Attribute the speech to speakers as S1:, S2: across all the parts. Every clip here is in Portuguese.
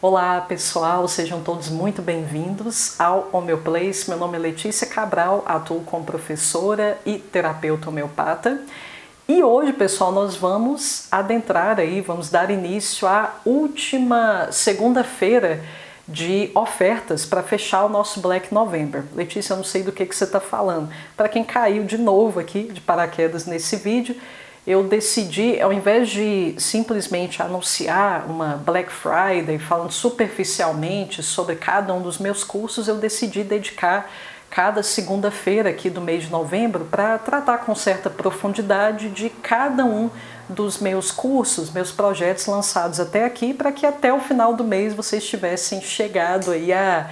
S1: Olá pessoal, sejam todos muito bem-vindos ao Homeoplace. Meu nome é Letícia Cabral, atuo como professora e terapeuta homeopata. E hoje, pessoal, nós vamos adentrar aí, vamos dar início à última segunda-feira de ofertas para fechar o nosso Black November. Letícia, eu não sei do que você está falando. Para quem caiu de novo aqui de paraquedas nesse vídeo, eu decidi, ao invés de simplesmente anunciar uma Black Friday falando superficialmente sobre cada um dos meus cursos, eu decidi dedicar cada segunda-feira aqui do mês de novembro para tratar com certa profundidade de cada um dos meus cursos, meus projetos lançados até aqui, para que até o final do mês vocês tivessem chegado aí a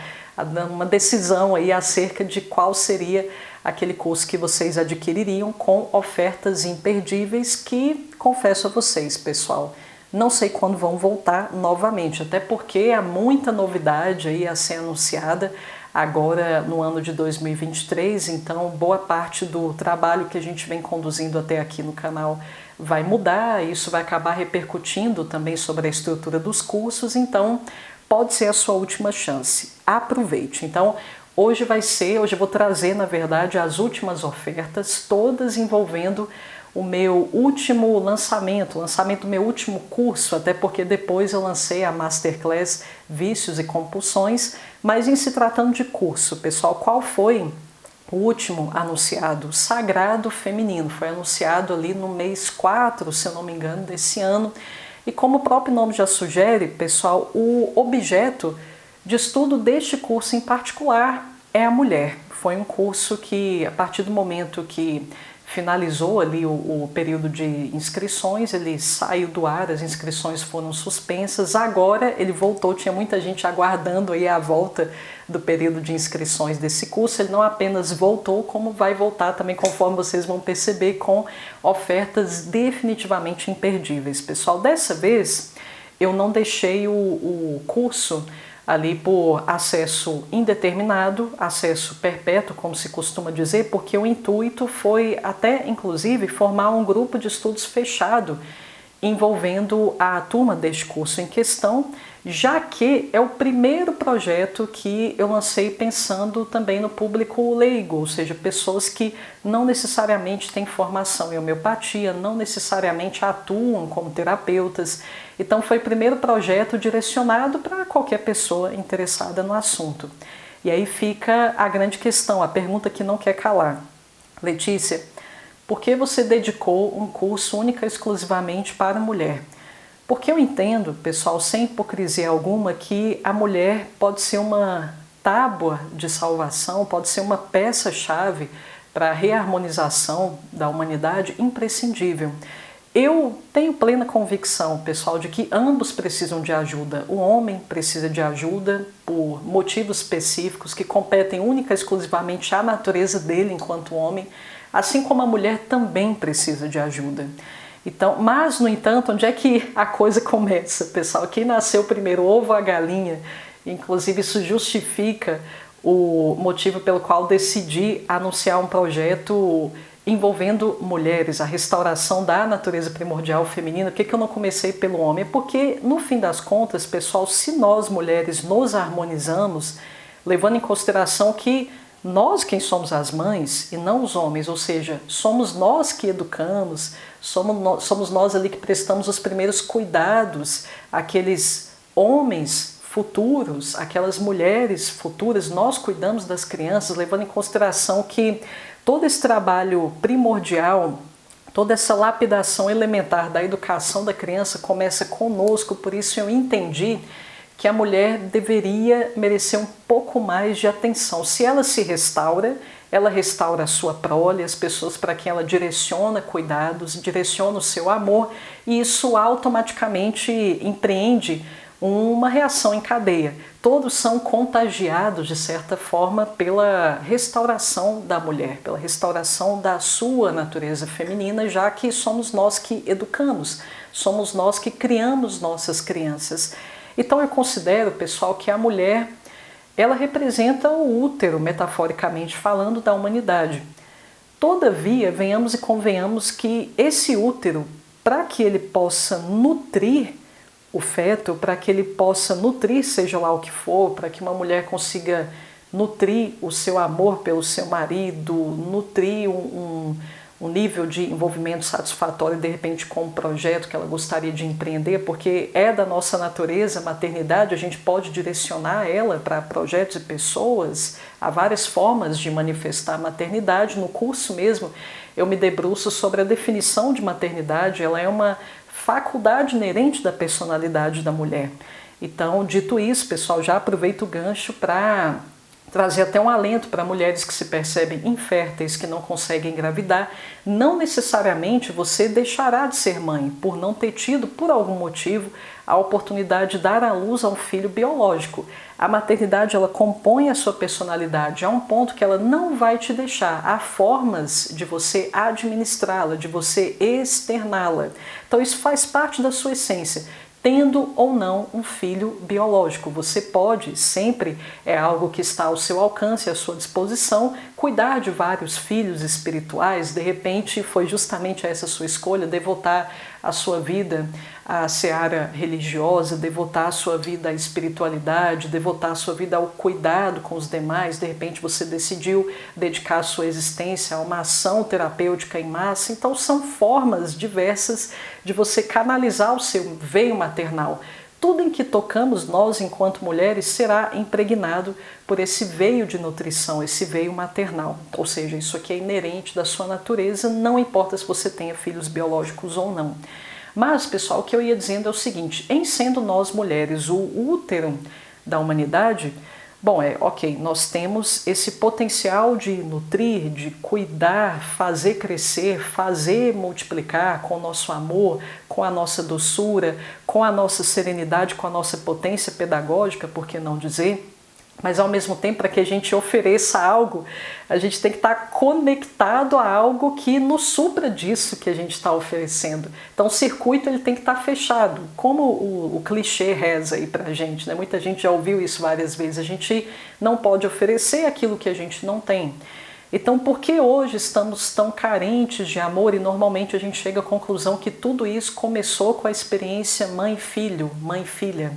S1: uma decisão aí acerca de qual seria aquele curso que vocês adquiririam com ofertas imperdíveis que, confesso a vocês, pessoal, não sei quando vão voltar novamente, até porque há muita novidade aí a ser anunciada agora no ano de 2023, então boa parte do trabalho que a gente vem conduzindo até aqui no canal vai mudar, isso vai acabar repercutindo também sobre a estrutura dos cursos, então pode ser a sua última chance. Aproveite. Então, hoje eu vou trazer, na verdade, as últimas ofertas, todas envolvendo o meu último lançamento do meu último curso, até porque depois eu lancei a Masterclass Vícios e Compulsões, mas em se tratando de curso, pessoal, qual foi o último anunciado? Sagrado Feminino, foi anunciado ali no mês 4, se eu não me engano, desse ano. E como o próprio nome já sugere, pessoal, o objeto de estudo deste curso em particular é a mulher. Foi um curso que, a partir do momento que finalizou ali o período de inscrições, ele saiu do ar, as inscrições foram suspensas, agora ele voltou, tinha muita gente aguardando aí a volta do período de inscrições desse curso, ele não apenas voltou, como vai voltar também, conforme vocês vão perceber, com ofertas definitivamente imperdíveis. Pessoal, dessa vez eu não deixei o curso ali por acesso indeterminado, acesso perpétuo, como se costuma dizer, porque o intuito foi até, inclusive, formar um grupo de estudos fechado envolvendo a turma deste curso em questão, já que é o primeiro projeto que eu lancei pensando também no público leigo, ou seja, pessoas que não necessariamente têm formação em homeopatia, não necessariamente atuam como terapeutas. Então foi o primeiro projeto direcionado para qualquer pessoa interessada no assunto. E aí fica a grande questão, a pergunta que não quer calar. Letícia, por que você dedicou um curso única e exclusivamente para mulher? Porque eu entendo, pessoal, sem hipocrisia alguma, que a mulher pode ser uma tábua de salvação, pode ser uma peça-chave para a reharmonização da humanidade imprescindível. Eu tenho plena convicção, pessoal, de que ambos precisam de ajuda. O homem precisa de ajuda por motivos específicos que competem única e exclusivamente à natureza dele enquanto homem, assim como a mulher também precisa de ajuda. Então, mas, no entanto, onde é que a coisa começa, pessoal? Quem nasceu primeiro, o ovo ou a galinha? Inclusive, isso justifica o motivo pelo qual decidi anunciar um projeto envolvendo mulheres, a restauração da natureza primordial feminina. Por que eu não comecei pelo homem? É porque, no fim das contas, pessoal, se nós mulheres nos harmonizamos, levando em consideração que nós quem somos as mães e não os homens, ou seja, somos nós que educamos, somos nós ali que prestamos os primeiros cuidados àqueles homens futuros, aquelas mulheres futuras, nós cuidamos das crianças, levando em consideração que todo esse trabalho primordial, toda essa lapidação elementar da educação da criança começa conosco, por isso eu entendi que a mulher deveria merecer um pouco mais de atenção. Se ela se restaura, ela restaura a sua prole, as pessoas para quem ela direciona cuidados, direciona o seu amor, e isso automaticamente empreende uma reação em cadeia. Todos são contagiados, de certa forma, pela restauração da mulher, pela restauração da sua natureza feminina, já que somos nós que educamos, somos nós que criamos nossas crianças. Então eu considero, pessoal, que a mulher, ela representa o útero, metaforicamente falando, da humanidade. Todavia, venhamos e convenhamos que esse útero, para que ele possa nutrir o feto para que ele possa nutrir, seja lá o que for, para que uma mulher consiga nutrir o seu amor pelo seu marido, nutrir um nível de envolvimento satisfatório, de repente, com um projeto que ela gostaria de empreender, porque é da nossa natureza a maternidade, a gente pode direcionar ela para projetos e pessoas, há várias formas de manifestar a maternidade. No curso mesmo, eu me debruço sobre a definição de maternidade, ela é uma faculdade inerente da personalidade da mulher. Então, dito isso, pessoal, já aproveito o gancho para trazer até um alento para mulheres que se percebem inférteis, que não conseguem engravidar. Não necessariamente você deixará de ser mãe por não ter tido, por algum motivo, a oportunidade de dar à luz a um filho biológico. A maternidade, ela compõe a sua personalidade a um ponto que ela não vai te deixar. Há formas de você administrá-la, de você externá-la. Então isso faz parte da sua essência. Tendo ou não um filho biológico, você pode, sempre é algo que está ao seu alcance, à sua disposição, cuidar de vários filhos espirituais. De repente foi justamente essa sua escolha, devotar a sua vida à seara religiosa, devotar a sua vida à espiritualidade, devotar a sua vida ao cuidado com os demais. De repente você decidiu dedicar a sua existência a uma ação terapêutica em massa. Então são formas diversas de você canalizar o seu veio maternal. Tudo em que tocamos nós, enquanto mulheres, será impregnado por esse veio de nutrição, esse veio maternal. Ou seja, isso aqui é inerente da sua natureza, não importa se você tenha filhos biológicos ou não. Mas, pessoal, o que eu ia dizendo é o seguinte: em sendo nós mulheres o útero da humanidade, bom, ok, nós temos esse potencial de nutrir, de cuidar, fazer crescer, fazer multiplicar com o nosso amor, com a nossa doçura, com a nossa serenidade, com a nossa potência pedagógica, por que não dizer? Mas ao mesmo tempo, para que a gente ofereça algo, a gente tem que estar conectado a algo que nos supra disso que a gente está oferecendo. Então o circuito ele tem que estar fechado, como o clichê reza aí para a gente, né? Muita gente já ouviu isso várias vezes, a gente não pode oferecer aquilo que a gente não tem. Então por que hoje estamos tão carentes de amor? E normalmente a gente chega à conclusão que tudo isso começou com a experiência mãe-filho, mãe-filha.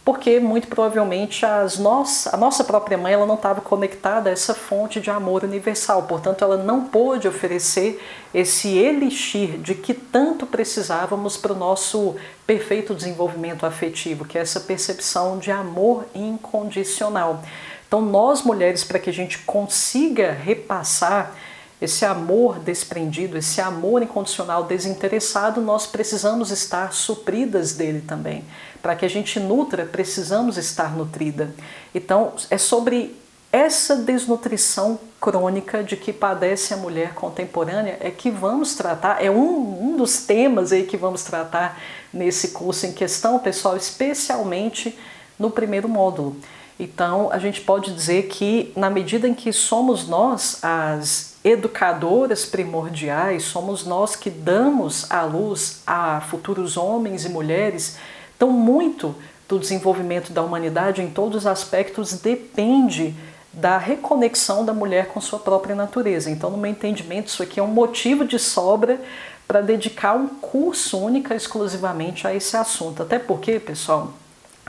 S1: Porque muito provavelmente a nossa própria mãe ela não estava conectada a essa fonte de amor universal, portanto ela não pôde oferecer esse elixir de que tanto precisávamos para o nosso perfeito desenvolvimento afetivo, que é essa percepção de amor incondicional. Então nós mulheres, para que a gente consiga repassar esse amor desprendido, esse amor incondicional desinteressado, nós precisamos estar supridas dele também. Para que a gente nutra, precisamos estar nutrida. Então, é sobre essa desnutrição crônica de que padece a mulher contemporânea é que vamos tratar, é um dos temas aí que vamos tratar nesse curso em questão, pessoal, especialmente no primeiro módulo. Então, a gente pode dizer que, na medida em que somos nós as educadoras primordiais, somos nós que damos à luz a futuros homens e mulheres, então muito do desenvolvimento da humanidade em todos os aspectos depende da reconexão da mulher com sua própria natureza. Então, no meu entendimento, isso aqui é um motivo de sobra para dedicar um curso único exclusivamente a esse assunto. Até porque, pessoal,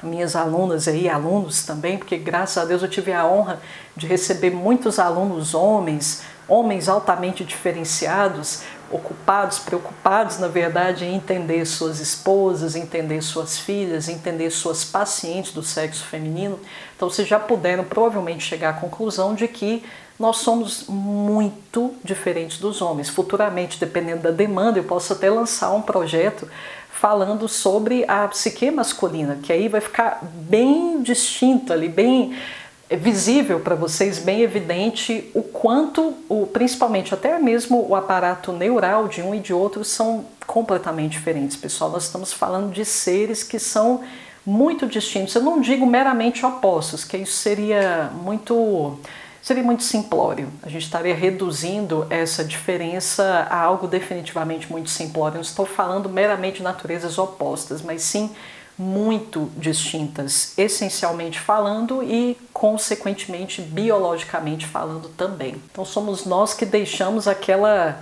S1: minhas alunas aí, alunos também, porque graças a Deus eu tive a honra de receber muitos alunos homens altamente diferenciados, ocupados, preocupados, na verdade, em entender suas esposas, entender suas filhas, entender suas pacientes do sexo feminino. Então vocês já puderam provavelmente chegar à conclusão de que nós somos muito diferentes dos homens. Futuramente, dependendo da demanda, eu posso até lançar um projeto falando sobre a psique masculina, que aí vai ficar bem distinto ali, bem visível para vocês, bem evidente o quanto, principalmente até mesmo o aparato neural de um e de outro são completamente diferentes, pessoal. Nós estamos falando de seres que são muito distintos. Eu não digo meramente opostos, que isso seria muito simplório. A gente estaria reduzindo essa diferença a algo definitivamente muito simplório. Eu não estou falando meramente de naturezas opostas, mas sim muito distintas, essencialmente falando e, consequentemente, biologicamente falando também. Então somos nós que deixamos aquela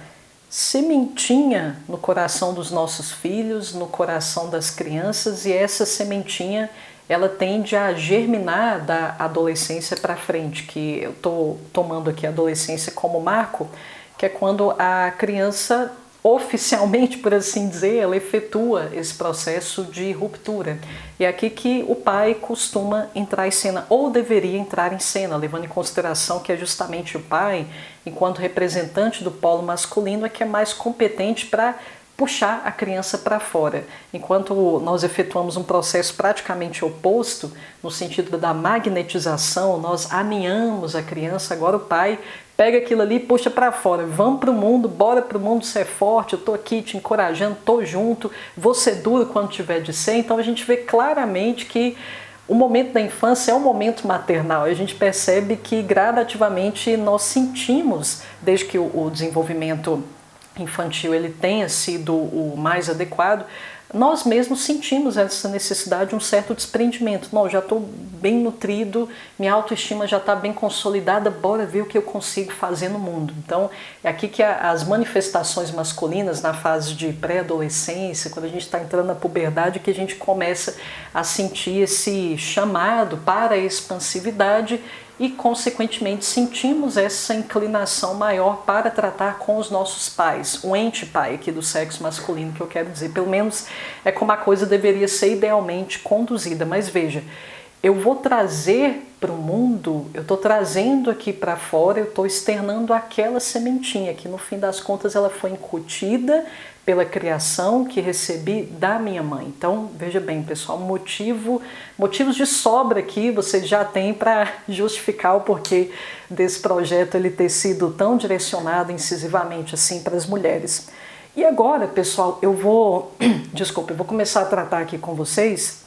S1: sementinha no coração dos nossos filhos, no coração das crianças, e essa sementinha ela tende a germinar da adolescência para frente, que eu estou tomando aqui a adolescência como marco, que é quando a criança oficialmente, por assim dizer, ela efetua esse processo de ruptura. E é aqui que o pai costuma entrar em cena, ou deveria entrar em cena, levando em consideração que é justamente o pai, enquanto representante do polo masculino, é que é mais competente para puxar a criança para fora. Enquanto nós efetuamos um processo praticamente oposto, no sentido da magnetização, nós aninhamos a criança, agora o pai pega aquilo ali e puxa para fora. Vamos para o mundo, bora para o mundo, você é forte, eu estou aqui te encorajando, estou junto, vou ser duro quando tiver de ser. Então a gente vê claramente que o momento da infância é um momento maternal. A gente percebe que gradativamente nós sentimos, desde que o desenvolvimento infantil ele tenha sido o mais adequado, nós mesmos sentimos essa necessidade de um certo desprendimento. Não, já estou bem nutrido, minha autoestima já está bem consolidada, bora ver o que eu consigo fazer no mundo. Então, é aqui que as manifestações masculinas na fase de pré-adolescência, quando a gente está entrando na puberdade, que a gente começa a sentir esse chamado para a expansividade e, consequentemente, sentimos essa inclinação maior para tratar com os nossos pais, o ente pai aqui do sexo masculino, que eu quero dizer, pelo menos é como a coisa deveria ser idealmente conduzida. Mas veja, eu vou trazer para o mundo, eu estou trazendo aqui para fora, eu estou externando aquela sementinha que no fim das contas ela foi incutida pela criação que recebi da minha mãe. Então, veja bem, pessoal, motivos de sobra aqui vocês já têm para justificar o porquê desse projeto ele ter sido tão direcionado incisivamente assim para as mulheres. E agora, pessoal, eu vou começar a tratar aqui com vocês.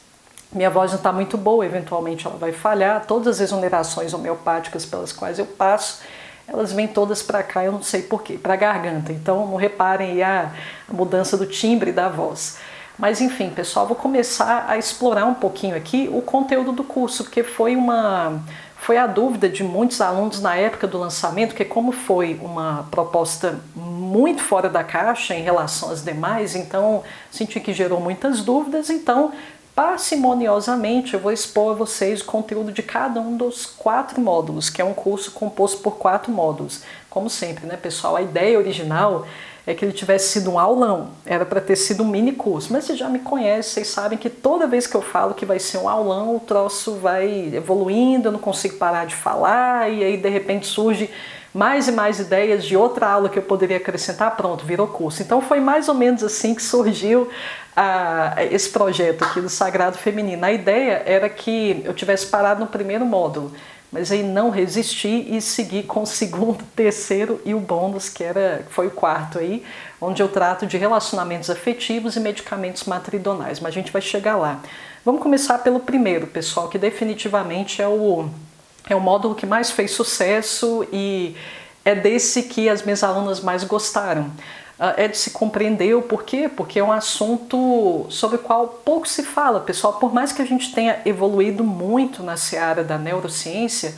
S1: Minha voz não está muito boa, eventualmente ela vai falhar. Todas as exonerações homeopáticas pelas quais eu passo, elas vêm todas para cá, eu não sei porquê, para a garganta. Então não reparem aí a mudança do timbre da voz. Mas enfim, pessoal, vou começar a explorar um pouquinho aqui o conteúdo do curso, porque foi a dúvida de muitos alunos na época do lançamento, que como foi uma proposta muito fora da caixa em relação às demais, então senti que gerou muitas dúvidas, então parcimoniosamente eu vou expor a vocês o conteúdo de cada um dos 4 módulos, que é um curso composto por 4 módulos. Como sempre, né, pessoal, a ideia original é que ele tivesse sido um aulão, era para ter sido um mini curso, mas vocês já me conhecem, vocês sabem que toda vez que eu falo que vai ser um aulão, o troço vai evoluindo, eu não consigo parar de falar, e aí de repente surge mais e mais ideias de outra aula que eu poderia acrescentar, pronto, virou curso. Então foi mais ou menos assim que surgiu esse projeto aqui do Sagrado Feminino. A ideia era que eu tivesse parado no primeiro módulo, mas aí não resisti e segui com o segundo, terceiro e o bônus, que foi o 4 aí, onde eu trato de relacionamentos afetivos e medicamentos matridonais, mas a gente vai chegar lá. Vamos começar pelo primeiro, pessoal, que definitivamente é o módulo que mais fez sucesso e é desse que as minhas alunas mais gostaram. É de se compreender o porquê, porque é um assunto sobre o qual pouco se fala, pessoal. Por mais que a gente tenha evoluído muito na seara da neurociência,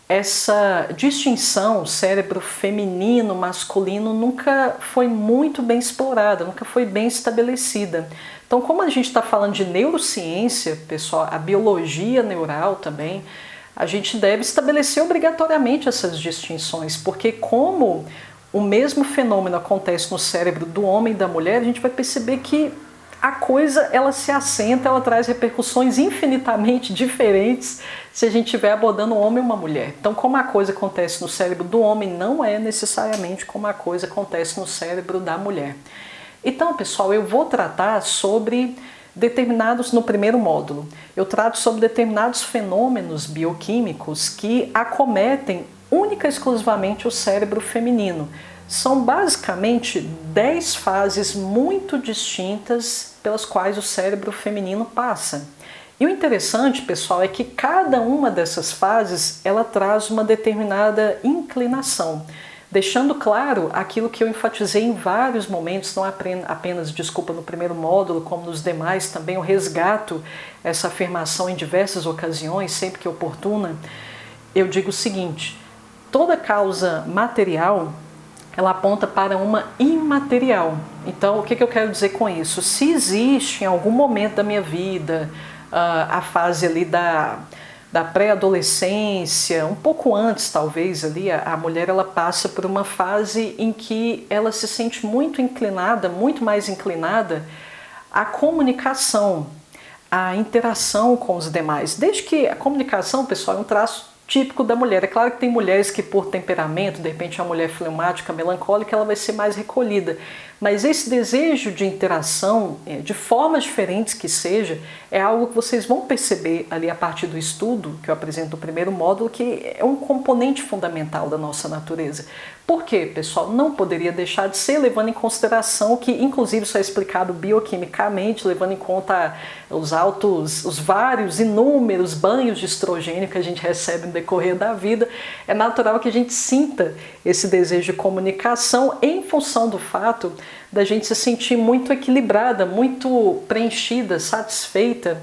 S1: essa distinção cérebro feminino, masculino nunca foi muito bem explorada, nunca foi bem estabelecida. Então, como a gente está falando de neurociência, pessoal, a biologia neural também, a gente deve estabelecer obrigatoriamente essas distinções, porque como o mesmo fenômeno acontece no cérebro do homem e da mulher, a gente vai perceber que a coisa ela se assenta, ela traz repercussões infinitamente diferentes se a gente estiver abordando um homem ou uma mulher. Então, como a coisa acontece no cérebro do homem, não é necessariamente como a coisa acontece no cérebro da mulher. Então, pessoal, eu vou tratar sobre no primeiro módulo, eu trato sobre determinados fenômenos bioquímicos que acometem única e exclusivamente o cérebro feminino. São basicamente 10 fases muito distintas pelas quais o cérebro feminino passa. E o interessante, pessoal, é que cada uma dessas fases ela traz uma determinada inclinação, deixando claro aquilo que eu enfatizei em vários momentos, não apenas, no primeiro módulo, como nos demais, também eu resgato essa afirmação em diversas ocasiões, sempre que oportuna. Eu digo o seguinte: toda causa material ela aponta para uma imaterial. Então, o que eu quero dizer com isso? Se existe em algum momento da minha vida a fase ali da pré-adolescência, um pouco antes talvez ali, a mulher ela passa por uma fase em que ela se sente muito inclinada, muito mais inclinada à comunicação, à interação com os demais. Desde que a comunicação, pessoal, é um traço típico da mulher. É claro que tem mulheres que por temperamento, de repente a mulher fleumática, melancólica, ela vai ser mais recolhida. Mas esse desejo de interação, de formas diferentes que seja, é algo que vocês vão perceber ali a partir do estudo, que eu apresento no primeiro módulo, que é um componente fundamental da nossa natureza. Por quê, pessoal? Não poderia deixar de ser, levando em consideração que, inclusive, isso é explicado bioquimicamente, levando em conta os vários, inúmeros banhos de estrogênio que a gente recebe no decorrer da vida. É natural que a gente sinta esse desejo de comunicação em função do fato da gente se sentir muito equilibrada, muito preenchida, satisfeita,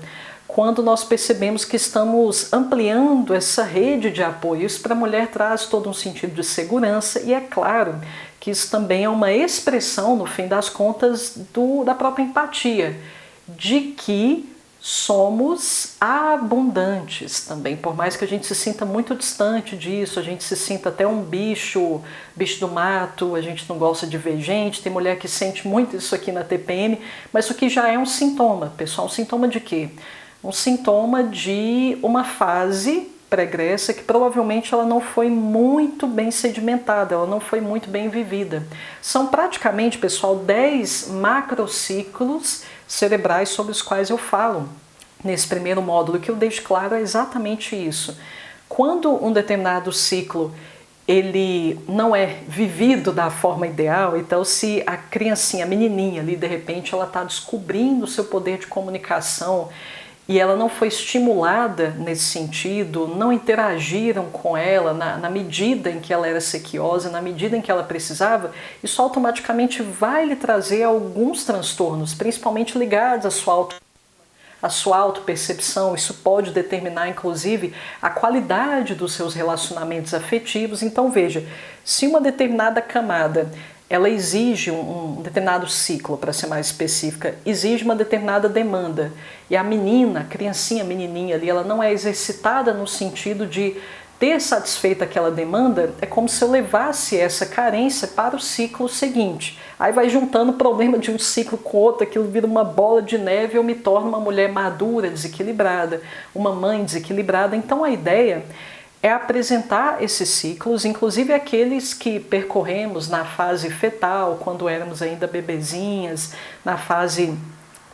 S1: quando nós percebemos que estamos ampliando essa rede de apoio. Isso para a mulher traz todo um sentido de segurança e é claro que isso também é uma expressão, no fim das contas, da própria empatia, de que somos abundantes também, por mais que a gente se sinta muito distante disso, a gente se sinta até um bicho do mato, a gente não gosta de ver gente, tem mulher que sente muito isso aqui na TPM, mas isso aqui já é um sintoma, pessoal. Um sintoma de quê? Um sintoma de uma fase pregressa que provavelmente ela não foi muito bem sedimentada, ela não foi muito bem vivida. São praticamente, pessoal, 10 macrociclos cerebrais sobre os quais eu falo nesse primeiro módulo. O que eu deixo claro é exatamente isso. Quando um determinado ciclo ele não é vivido da forma ideal, então se a criancinha, a menininha ali, de repente ela está descobrindo o seu poder de comunicação e ela não foi estimulada nesse sentido, não interagiram com ela na medida em que ela era sequiosa, na medida em que ela precisava, isso automaticamente vai lhe trazer alguns transtornos, principalmente ligados à sua autopercepção. Isso pode determinar, inclusive, a qualidade dos seus relacionamentos afetivos. Então, veja, se uma determinada camada ela exige um determinado ciclo, para ser mais específica, exige uma determinada demanda. E a menina, a criancinha, a menininha ali, ela não é exercitada no sentido de ter satisfeito aquela demanda, é como se eu levasse essa carência para o ciclo seguinte. Aí vai juntando o problema de um ciclo com outro, aquilo vira uma bola de neve e eu me torno uma mulher madura, desequilibrada, uma mãe desequilibrada. Então a ideia é apresentar esses ciclos, inclusive aqueles que percorremos na fase fetal, quando éramos ainda bebezinhas, na fase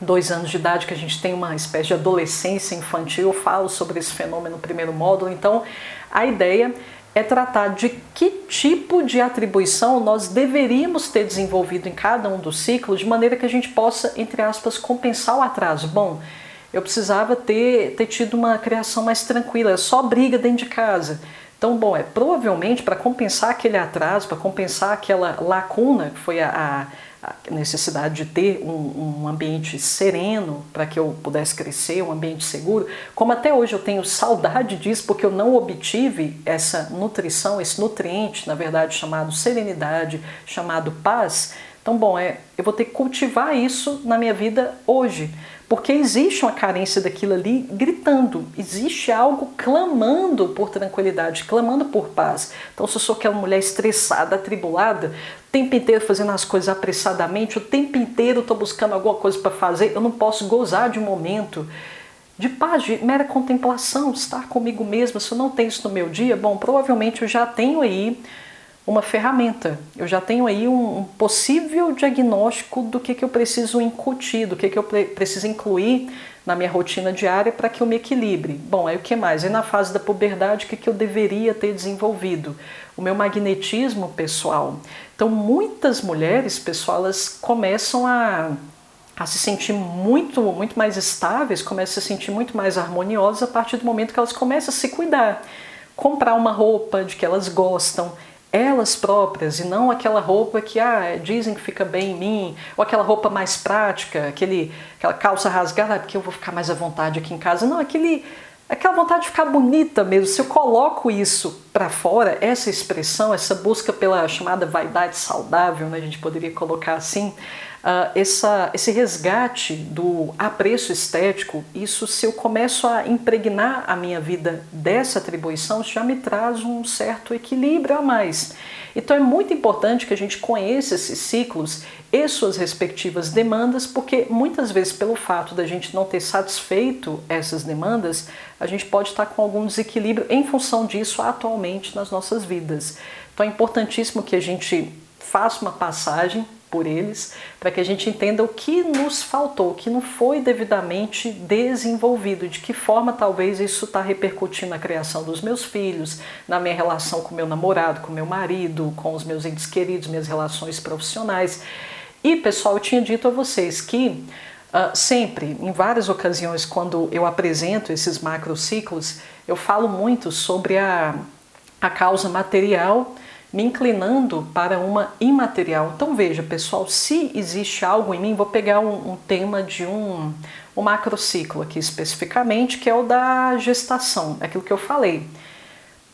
S1: 2 anos de idade, que a gente tem uma espécie de adolescência infantil. Eu falo sobre esse fenômeno no primeiro módulo. Então, a ideia é tratar de que tipo de atribuição nós deveríamos ter desenvolvido em cada um dos ciclos, de maneira que a gente possa, entre aspas, compensar o atraso. Bom, eu precisava ter tido uma criação mais tranquila, é só briga dentro de casa. Então, bom, provavelmente para compensar aquele atraso, para compensar aquela lacuna, que foi a necessidade de ter um ambiente sereno para que eu pudesse crescer, um ambiente seguro. Como até hoje eu tenho saudade disso, porque eu não obtive essa nutrição, esse nutriente, na verdade, chamado serenidade, chamado paz. Então, bom, eu vou ter que cultivar isso na minha vida hoje, porque existe uma carência daquilo ali gritando, existe algo clamando por tranquilidade, clamando por paz. Então, se eu sou aquela mulher estressada, atribulada, o tempo inteiro fazendo as coisas apressadamente, o tempo inteiro estou buscando alguma coisa para fazer, eu não posso gozar de um momento de paz, de mera contemplação, de estar comigo mesma. Se eu não tenho isso no meu dia, bom, provavelmente eu já tenho aí uma ferramenta, eu já tenho aí um possível diagnóstico do que eu preciso incutir, do que eu preciso incluir na minha rotina diária para que eu me equilibre. Bom, aí o que mais? Aí na fase da puberdade, o que eu deveria ter desenvolvido? O meu magnetismo pessoal. Então, muitas mulheres, pessoal, elas começam a se sentir muito mais estáveis, começam a se sentir muito mais harmoniosas a partir do momento que elas começam a se cuidar. Comprar uma roupa de que elas gostam, elas próprias, e não aquela roupa que dizem que fica bem em mim, ou aquela roupa mais prática, aquela calça rasgada, porque eu vou ficar mais à vontade aqui em casa. Não, aquela vontade de ficar bonita mesmo. Se eu coloco isso para fora, essa expressão, essa busca pela chamada vaidade saudável, né, a gente poderia colocar assim, esse resgate do apreço estético, isso, se eu começo a impregnar a minha vida dessa atribuição, já me traz um certo equilíbrio a mais. Então é muito importante que a gente conheça esses ciclos e suas respectivas demandas, porque muitas vezes, pelo fato da gente não ter satisfeito essas demandas, a gente pode estar com algum desequilíbrio em função disso atualmente nas nossas vidas. Então é importantíssimo que a gente faça uma passagem por eles, para que a gente entenda o que nos faltou, o que não foi devidamente desenvolvido, de que forma talvez isso está repercutindo na criação dos meus filhos, na minha relação com meu namorado, com meu marido, com os meus entes queridos, minhas relações profissionais. E, pessoal, eu tinha dito a vocês que sempre, em várias ocasiões, quando eu apresento esses macrociclos, eu falo muito sobre a causa material, me inclinando para uma imaterial. Então veja, pessoal, se existe algo em mim, vou pegar um tema de um macrociclo aqui especificamente, que é o da gestação, aquilo que eu falei.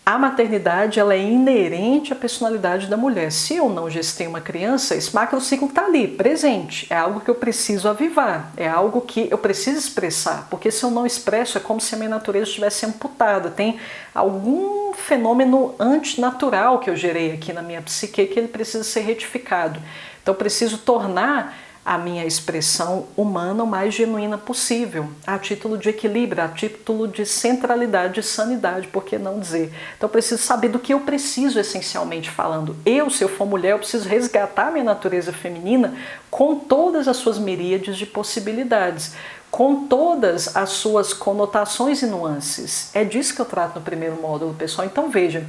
S1: A maternidade, ela é inerente à personalidade da mulher. Se eu não gestei uma criança, esse macrociclo está ali, presente. É algo que eu preciso avivar, é algo que eu preciso expressar, porque se eu não expresso, é como se a minha natureza estivesse amputada. Tem algum fenômeno antinatural que eu gerei aqui na minha psique que ele precisa ser retificado. Então eu preciso tornar a minha expressão humana o mais genuína possível, a título de equilíbrio, a título de centralidade e sanidade, por que não dizer? Então eu preciso saber do que eu preciso essencialmente falando. Se eu for mulher, eu preciso resgatar minha natureza feminina com todas as suas miríades de possibilidades, com todas as suas conotações e nuances. É disso que eu trato no primeiro módulo, pessoal. Então veja,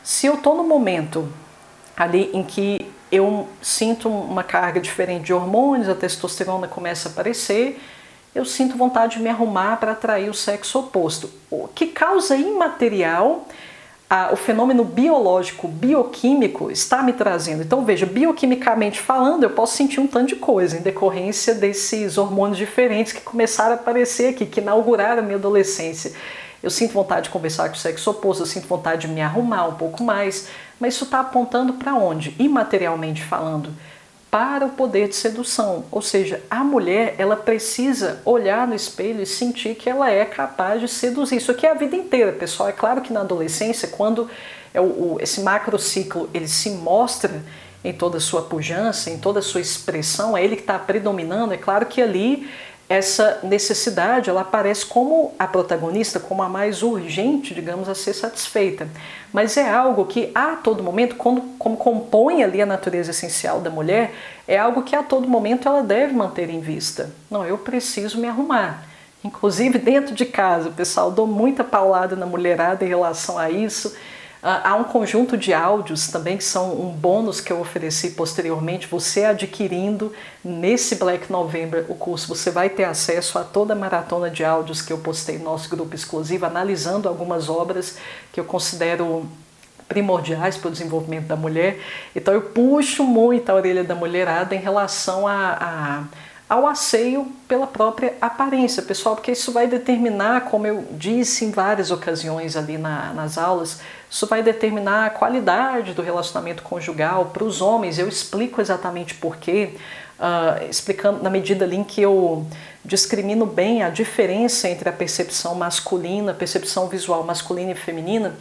S1: se eu estou no momento ali em que eu sinto uma carga diferente de hormônios, a testosterona começa a aparecer, eu sinto vontade de me arrumar para atrair o sexo oposto. O que causa imaterial, o fenômeno biológico, bioquímico está me trazendo. Então veja, bioquimicamente falando, eu posso sentir um tanto de coisa em decorrência desses hormônios diferentes que começaram a aparecer aqui, que inauguraram a minha adolescência. Eu sinto vontade de conversar com o sexo oposto, eu sinto vontade de me arrumar um pouco mais, mas isso está apontando para onde? Imaterialmente falando, para o poder de sedução. Ou seja, a mulher, ela precisa olhar no espelho e sentir que ela é capaz de seduzir. Isso aqui é a vida inteira, pessoal. É claro que na adolescência, quando esse macrociclo ele se mostra em toda a sua pujança, em toda a sua expressão, é ele que está predominando, é claro que ali essa necessidade, ela aparece como a protagonista, como a mais urgente, digamos, a ser satisfeita. Mas é algo que a todo momento, como compõe ali a natureza essencial da mulher, é algo que a todo momento ela deve manter em vista. Não, eu preciso me arrumar. Inclusive dentro de casa, pessoal, dou muita paulada na mulherada em relação a isso. Há um conjunto de áudios também que são um bônus que eu ofereci posteriormente. Você adquirindo nesse Black November o curso, você vai ter acesso a toda a maratona de áudios que eu postei no nosso grupo exclusivo, analisando algumas obras que eu considero primordiais para o desenvolvimento da mulher. Então eu puxo muito a orelha da mulherada em relação ao asseio pela própria aparência, pessoal, porque isso vai determinar, como eu disse em várias ocasiões ali nas aulas, isso vai determinar a qualidade do relacionamento conjugal para os homens. Eu explico exatamente por quê, explicando na medida ali em que eu discrimino bem a diferença entre a percepção masculina, a percepção visual masculina e feminina.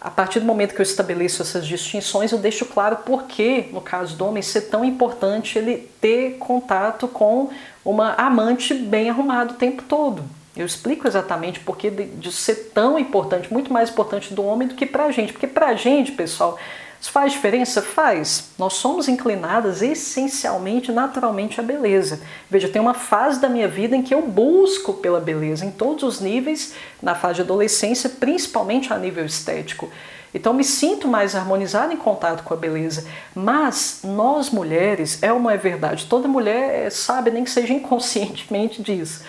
S1: A partir do momento que eu estabeleço essas distinções, eu deixo claro por que, no caso do homem, ser tão importante ele ter contato com uma amante bem arrumada o tempo todo. Eu explico exatamente por que de ser tão importante, muito mais importante do homem do que pra gente. Porque pra gente, pessoal, isso faz diferença? Faz. Nós somos inclinadas essencialmente, naturalmente à beleza. Veja, tem uma fase da minha vida em que eu busco pela beleza, em todos os níveis, na fase de adolescência, principalmente a nível estético. Então me sinto mais harmonizada em contato com a beleza. Mas nós mulheres, é ou não é verdade? Toda mulher sabe, nem que seja inconscientemente disso.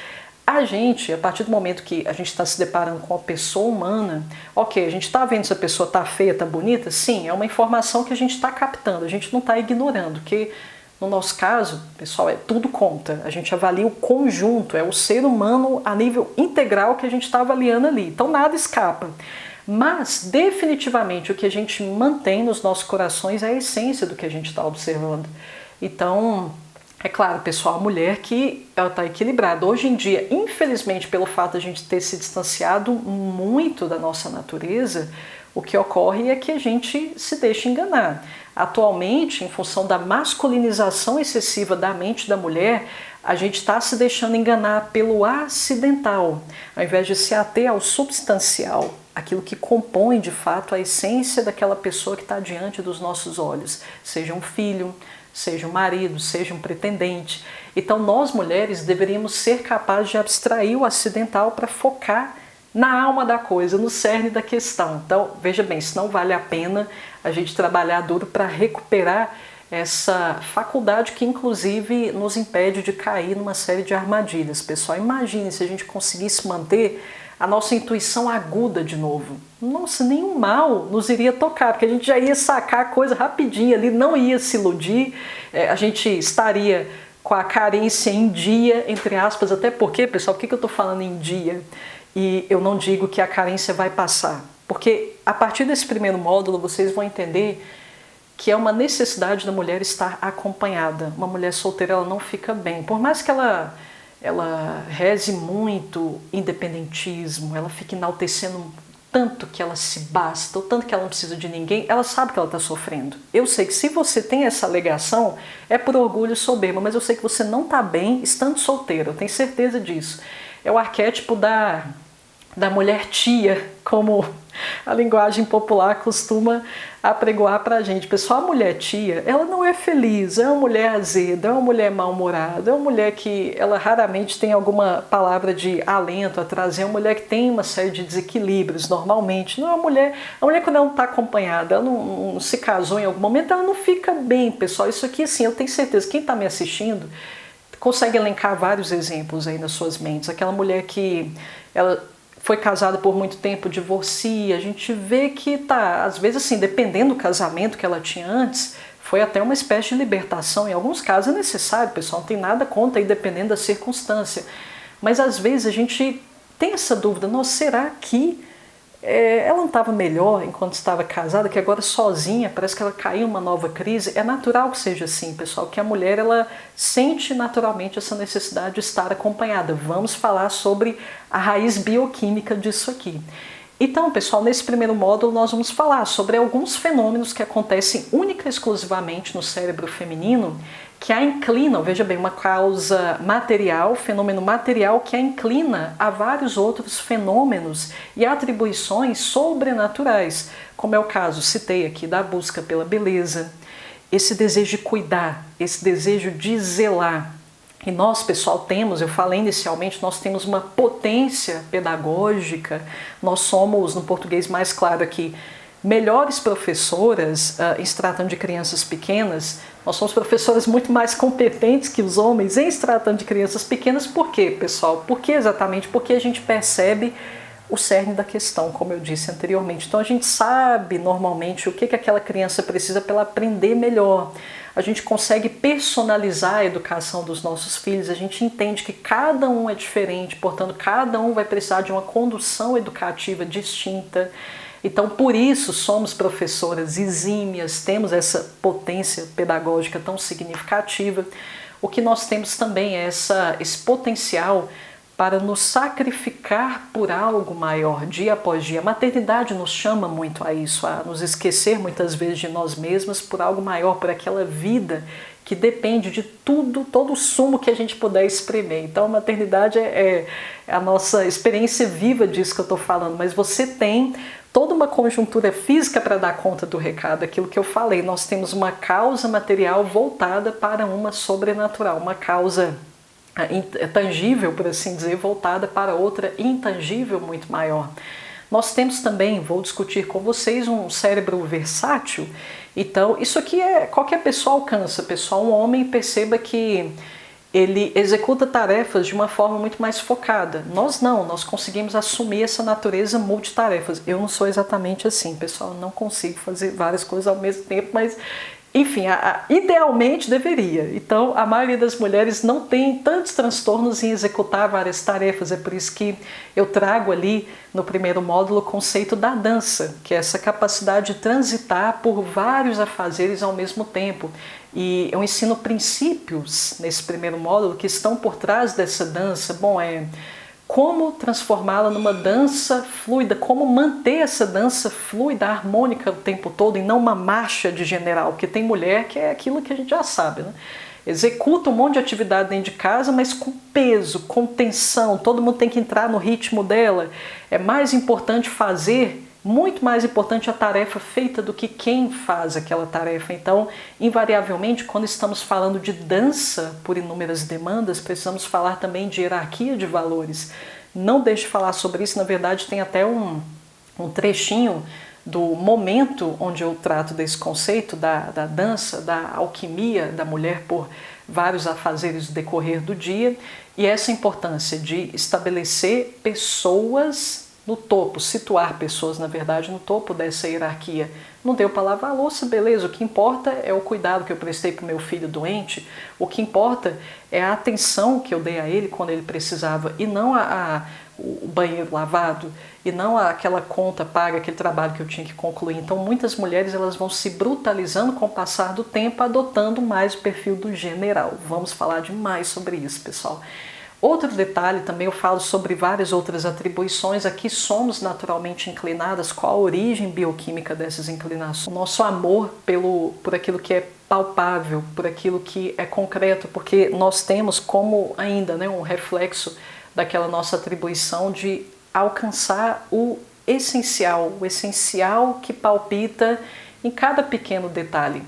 S1: A gente, a partir do momento que a gente está se deparando com a pessoa humana, ok, a gente está vendo se a pessoa está feia, está bonita? Sim, é uma informação que a gente está captando, a gente não está ignorando, que No nosso caso, pessoal, tudo conta. A gente avalia o conjunto, é o ser humano a nível integral que a gente está avaliando ali. Então nada escapa. Mas, definitivamente, o que a gente mantém nos nossos corações é a essência do que a gente está observando. Então, é claro, pessoal, a mulher que ela está equilibrada. Hoje em dia, infelizmente, pelo fato de a gente ter se distanciado muito da nossa natureza, o que ocorre é que a gente se deixa enganar. Atualmente, em função da masculinização excessiva da mente da mulher, a gente está se deixando enganar pelo acidental, ao invés de se ater ao substancial, aquilo que compõe de fato a essência daquela pessoa que está diante dos nossos olhos, seja um filho, seja um marido, seja um pretendente. Então nós mulheres deveríamos ser capazes de abstrair o acidental para focar na alma da coisa, no cerne da questão. Então veja bem, isso não vale a pena a gente trabalhar duro para recuperar essa faculdade que inclusive nos impede de cair numa série de armadilhas. Pessoal, imagine se a gente conseguisse manter a nossa intuição aguda de novo. Nossa, nenhum mal nos iria tocar, porque a gente já ia sacar a coisa rapidinho ali, não ia se iludir, a gente estaria com a carência em dia, entre aspas, até porque, pessoal, por que eu estou falando em dia? E eu não digo que a carência vai passar, porque a partir desse primeiro módulo vocês vão entender que é uma necessidade da mulher estar acompanhada. Uma mulher solteira, ela não fica bem, por mais que ela reze muito independentismo, ela fica enaltecendo tanto que ela se basta, ou tanto que ela não precisa de ninguém, ela sabe que ela está sofrendo. Eu sei que se você tem essa alegação, é por orgulho e soberba, mas eu sei que você não está bem estando solteira, eu tenho certeza disso. É o arquétipo da mulher tia, como a linguagem popular costuma apregoar pra gente. Pessoal, a mulher tia, ela não é feliz, é uma mulher azeda, é uma mulher mal-humorada, é uma mulher que ela raramente tem alguma palavra de alento a trazer, é uma mulher que tem uma série de desequilíbrios normalmente. Não é uma mulher, a mulher quando ela não está acompanhada, ela não se casou em algum momento, ela não fica bem, pessoal. Isso aqui, assim, eu tenho certeza, quem está me assistindo consegue elencar vários exemplos aí nas suas mentes. Aquela mulher que ela foi casada por muito tempo, divorcia, a gente vê que tá, às vezes assim, dependendo do casamento que ela tinha antes, foi até uma espécie de libertação. Em alguns casos é necessário, pessoal, não tem nada contra aí, dependendo da circunstância. Mas às vezes a gente tem essa dúvida, nossa, será que ela não estava melhor enquanto estava casada, que agora sozinha, parece que ela caiu em uma nova crise? É natural que seja assim, pessoal, que a mulher ela sente naturalmente essa necessidade de estar acompanhada. Vamos falar sobre a raiz bioquímica disso aqui. Então, pessoal, nesse primeiro módulo nós vamos falar sobre alguns fenômenos que acontecem única e exclusivamente no cérebro feminino, que a inclinam, veja bem, uma causa material, fenômeno material que a inclina a vários outros fenômenos e atribuições sobrenaturais, como é o caso, citei aqui, da busca pela beleza, esse desejo de cuidar, esse desejo de zelar. E nós, pessoal, temos, eu falei inicialmente, nós temos uma potência pedagógica, nós somos, no português mais claro aqui, melhores professoras em se tratando de crianças pequenas. Nós somos professoras muito mais competentes que os homens em se tratando de crianças pequenas. Por quê, pessoal? Por que exatamente? Porque a gente percebe o cerne da questão, como eu disse anteriormente. Então a gente sabe normalmente o que aquela criança precisa para ela aprender melhor. A gente consegue personalizar a educação dos nossos filhos, a gente entende que cada um é diferente, portanto cada um vai precisar de uma condução educativa distinta. Então, por isso, somos professoras exímias, temos essa potência pedagógica tão significativa. O que nós temos também é esse potencial para nos sacrificar por algo maior, dia após dia. A maternidade nos chama muito a isso, a nos esquecer muitas vezes de nós mesmas por algo maior, por aquela vida que depende de tudo, todo o sumo que a gente puder espremer. Então, a maternidade é a nossa experiência viva disso que eu estou falando, mas você tem toda uma conjuntura física para dar conta do recado, aquilo que eu falei. Nós temos uma causa material voltada para uma sobrenatural, uma causa tangível, por assim dizer, voltada para outra intangível muito maior. Nós temos também, vou discutir com vocês, um cérebro versátil. Então, isso aqui qualquer pessoa alcança. Pessoal, um homem, perceba que ele executa tarefas de uma forma muito mais focada. Nós não, nós conseguimos assumir essa natureza multitarefas. Eu não sou exatamente assim, pessoal, não consigo fazer várias coisas ao mesmo tempo, mas Enfim, idealmente deveria. Então, a maioria das mulheres não tem tantos transtornos em executar várias tarefas. É por isso que eu trago ali no primeiro módulo o conceito da dança, que é essa capacidade de transitar por vários afazeres ao mesmo tempo. E eu ensino princípios nesse primeiro módulo que estão por trás dessa dança. Bom, como transformá-la numa dança fluida, como manter essa dança fluida, harmônica o tempo todo e não uma marcha de general, porque tem mulher que é aquilo que a gente já sabe, né? Executa um monte de atividade dentro de casa, mas com peso, com tensão, todo mundo tem que entrar no ritmo dela. É mais importante fazer, muito mais importante a tarefa feita do que quem faz aquela tarefa. Então, invariavelmente, quando estamos falando de dança por inúmeras demandas, precisamos falar também de hierarquia de valores. Não deixe de falar sobre isso, na verdade tem até um trechinho do momento onde eu trato desse conceito da dança, da alquimia da mulher por vários afazeres do decorrer do dia, e essa importância de estabelecer pessoas no topo, situar pessoas, na verdade, no topo dessa hierarquia. Não deu para lavar a louça, beleza, o que importa é o cuidado que eu prestei para o meu filho doente, o que importa é a atenção que eu dei a ele quando ele precisava, e não o banheiro lavado, e não aquela conta paga, aquele trabalho que eu tinha que concluir. Então muitas mulheres elas vão se brutalizando com o passar do tempo, adotando mais o perfil do general. Vamos falar demais sobre isso, pessoal. Outro detalhe também, eu falo sobre várias outras atribuições. Aqui somos naturalmente inclinadas. Qual a origem bioquímica dessas inclinações? O nosso amor por aquilo que é palpável, por aquilo que é concreto, porque nós temos como ainda um reflexo daquela nossa atribuição de alcançar o essencial que palpita em cada pequeno detalhe.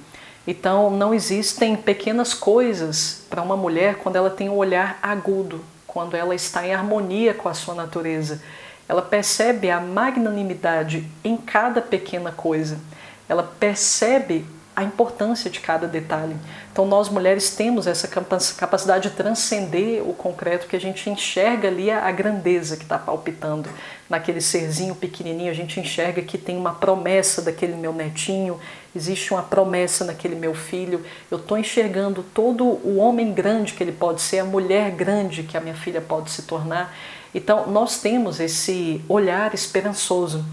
S1: Então, não existem pequenas coisas para uma mulher quando ela tem um olhar agudo, quando ela está em harmonia com a sua natureza. Ela percebe a magnanimidade em cada pequena coisa. Ela percebe a importância de cada detalhe. Então, nós mulheres temos essa capacidade de transcender o concreto, que a gente enxerga ali a grandeza que está palpitando naquele serzinho pequenininho. A gente enxerga que tem uma promessa daquele meu netinho, existe uma promessa naquele meu filho. Eu estou enxergando todo o homem grande que ele pode ser, a mulher grande que a minha filha pode se tornar. Então, nós temos esse olhar esperançoso.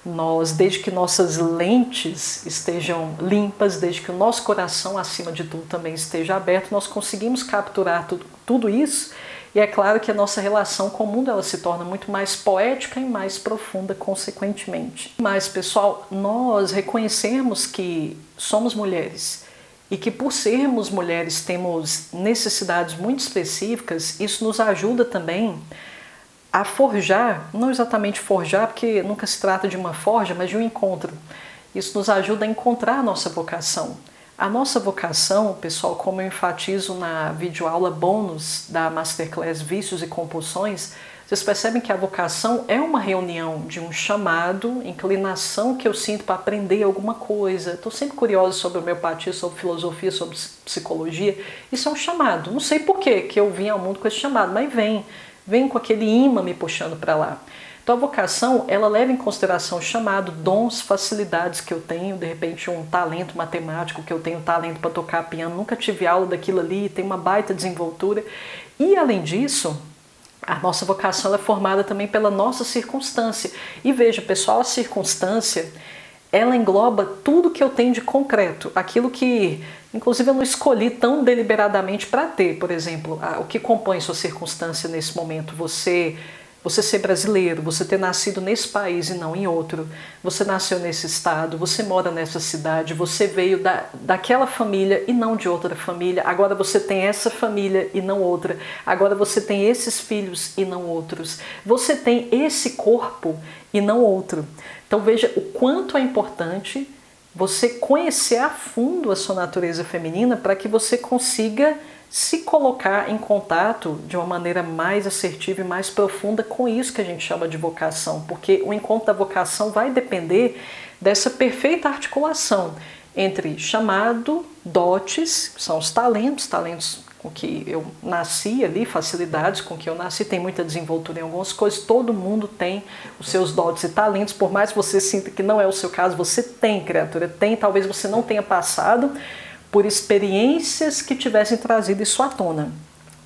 S1: Nós, desde que nossas lentes estejam limpas, desde que o nosso coração, acima de tudo, também esteja aberto, nós conseguimos capturar tudo isso, e é claro que a nossa relação com o mundo ela se torna muito mais poética e mais profunda, consequentemente. Mas, pessoal, nós reconhecemos que somos mulheres e que, por sermos mulheres, temos necessidades muito específicas. Isso nos ajuda também a forjar, não exatamente forjar, porque nunca se trata de uma forja, mas de um encontro. Isso nos ajuda a encontrar a nossa vocação. A nossa vocação, pessoal, como eu enfatizo na videoaula bônus da Masterclass Vícios e Compulsões, vocês percebem que a vocação é uma reunião de um chamado, inclinação que eu sinto para aprender alguma coisa. Estou sempre curiosa sobre homeopatia, sobre filosofia, sobre psicologia. Isso é um chamado. Não sei por que eu vim ao mundo com esse chamado, mas vem com aquele imã me puxando para lá. Então a vocação, ela leva em consideração o chamado, dons, facilidades que eu tenho, de repente um talento matemático, que eu tenho talento para tocar piano, nunca tive aula daquilo ali, tem uma baita desenvoltura. E além disso, a nossa vocação é formada também pela nossa circunstância. E veja, pessoal, a circunstância, ela engloba tudo que eu tenho de concreto, aquilo que, inclusive, eu não escolhi tão deliberadamente para ter. Por exemplo, o que compõe sua circunstância nesse momento? Você ser brasileiro, você ter nascido nesse país e não em outro, você nasceu nesse estado, você mora nessa cidade, você veio daquela família e não de outra família, agora você tem essa família e não outra, agora você tem esses filhos e não outros, você tem esse corpo e não outro. Então veja o quanto é importante você conhecer a fundo a sua natureza feminina para que você consiga se colocar em contato de uma maneira mais assertiva e mais profunda com isso que a gente chama de vocação, porque o encontro da vocação vai depender dessa perfeita articulação entre chamado, dotes, que são os talentos com que eu nasci ali, facilidades com que eu nasci, tem muita desenvoltura em algumas coisas, todo mundo tem os seus dotes e talentos, por mais que você sinta que não é o seu caso, você tem, criatura, tem, talvez você não tenha passado por experiências que tivessem trazido isso à tona.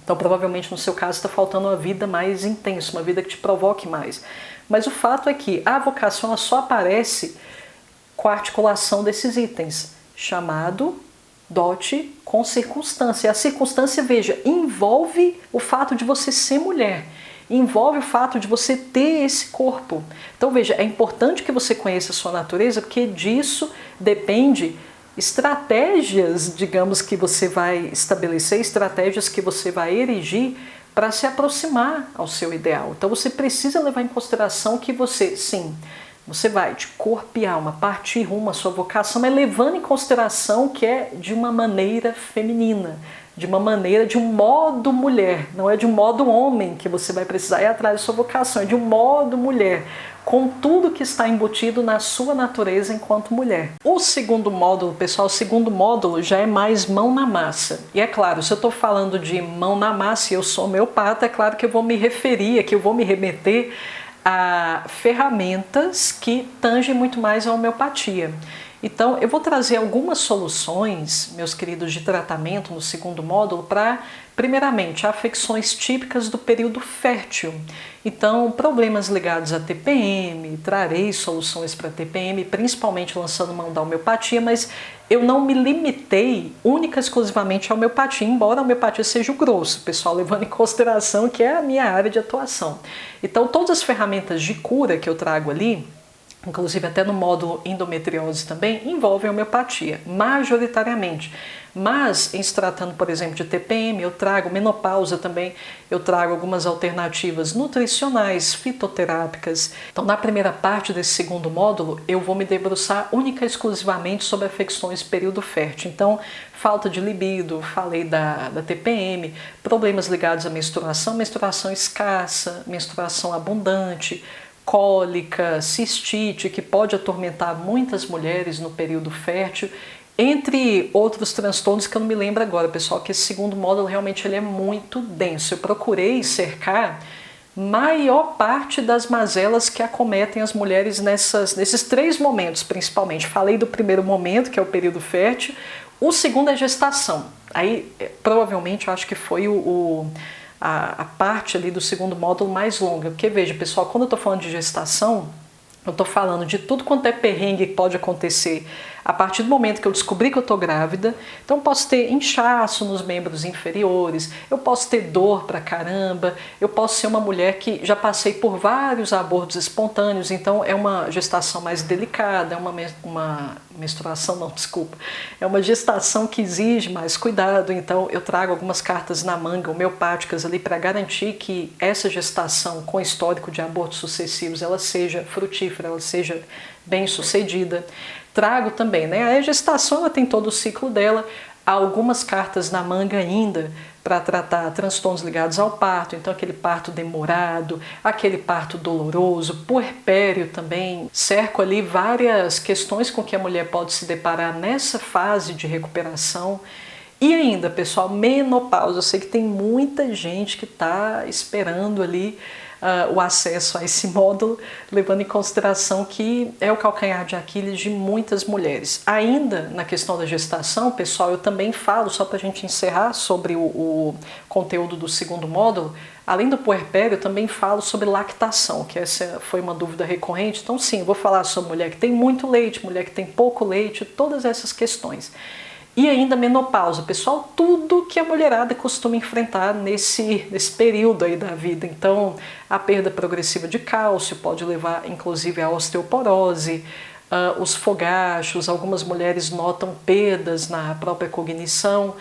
S1: Então provavelmente no seu caso está faltando uma vida mais intensa, uma vida que te provoque mais. Mas o fato é que a vocação ela só aparece com a articulação desses itens, chamado dote com circunstância. A circunstância, veja, envolve o fato de você ser mulher, envolve o fato de você ter esse corpo. Então veja, é importante que você conheça a sua natureza, porque disso depende estratégias, digamos, que você vai estabelecer, estratégias que você vai erigir para se aproximar ao seu ideal. Então você precisa levar em consideração que você, sim, você vai de corpo e alma partir rumo à sua vocação, mas levando em consideração que é de uma maneira feminina, de uma maneira, de um modo mulher, não é de um modo homem que você vai precisar ir atrás da sua vocação, é de um modo mulher, com tudo que está embutido na sua natureza enquanto mulher. O segundo módulo, pessoal, o segundo módulo já é mais mão na massa. E é claro, se eu estou falando de mão na massa e eu sou homeopata, é claro que eu vou me referir aqui, eu vou me remeter a ferramentas que tangem muito mais a homeopatia. Então, eu vou trazer algumas soluções, meus queridos, de tratamento no segundo módulo para, primeiramente, afecções típicas do período fértil. Então, problemas ligados a TPM, trarei soluções para TPM, principalmente lançando mão da homeopatia, mas eu não me limitei única e exclusivamente à homeopatia, embora a homeopatia seja o grosso, pessoal, levando em consideração que é a minha área de atuação. Então, todas as ferramentas de cura que eu trago ali, inclusive até no módulo endometriose também, envolvem homeopatia, majoritariamente. Mas, em se tratando, por exemplo, de TPM, eu trago menopausa também, eu trago algumas alternativas nutricionais, fitoterápicas. Então, na primeira parte desse segundo módulo, eu vou me debruçar única e exclusivamente sobre afecções período fértil. Então, falta de libido, falei da TPM, problemas ligados à menstruação, menstruação escassa, menstruação abundante, cólica, cistite, que pode atormentar muitas mulheres no período fértil, entre outros transtornos que eu não me lembro agora, pessoal, que esse segundo módulo realmente ele é muito denso. Eu procurei cercar maior parte das mazelas que acometem as mulheres nesses três momentos, principalmente. Falei do primeiro momento, que é o período fértil, o segundo é gestação. Aí, provavelmente, eu acho que foi a parte ali do segundo módulo mais longa, porque veja, pessoal, quando eu estou falando de gestação, eu estou falando de tudo quanto é perrengue que pode acontecer a partir do momento que eu descobri que eu estou grávida. Então eu posso ter inchaço nos membros inferiores, eu posso ter dor pra caramba, eu posso ser uma mulher que já passei por vários abortos espontâneos, então é uma gestação mais delicada, é uma menstruação, não, desculpa, é uma gestação que exige mais cuidado, então eu trago algumas cartas na manga homeopáticas ali para garantir que essa gestação com histórico de abortos sucessivos, ela seja frutífera, ela seja bem sucedida. Trago também, né? A gestação ela tem todo o ciclo dela, há algumas cartas na manga ainda para tratar transtornos ligados ao parto, então aquele parto demorado, aquele parto doloroso, puerpério também. Cerco ali várias questões com que a mulher pode se deparar nessa fase de recuperação. E ainda, pessoal, menopausa. Eu sei que tem muita gente que está esperando ali o acesso a esse módulo, levando em consideração que é o calcanhar de Aquiles de muitas mulheres. Ainda na questão da gestação, pessoal, eu também falo, só para a gente encerrar sobre o conteúdo do segundo módulo, além do puerpério, eu também falo sobre lactação, que essa foi uma dúvida recorrente. Então sim, eu vou falar sobre mulher que tem muito leite, mulher que tem pouco leite, todas essas questões. E ainda menopausa, pessoal, tudo que a mulherada costuma enfrentar nesse período aí da vida. Então, a perda progressiva de cálcio pode levar, inclusive, à osteoporose, os fogachos, algumas mulheres notam perdas na própria cognição,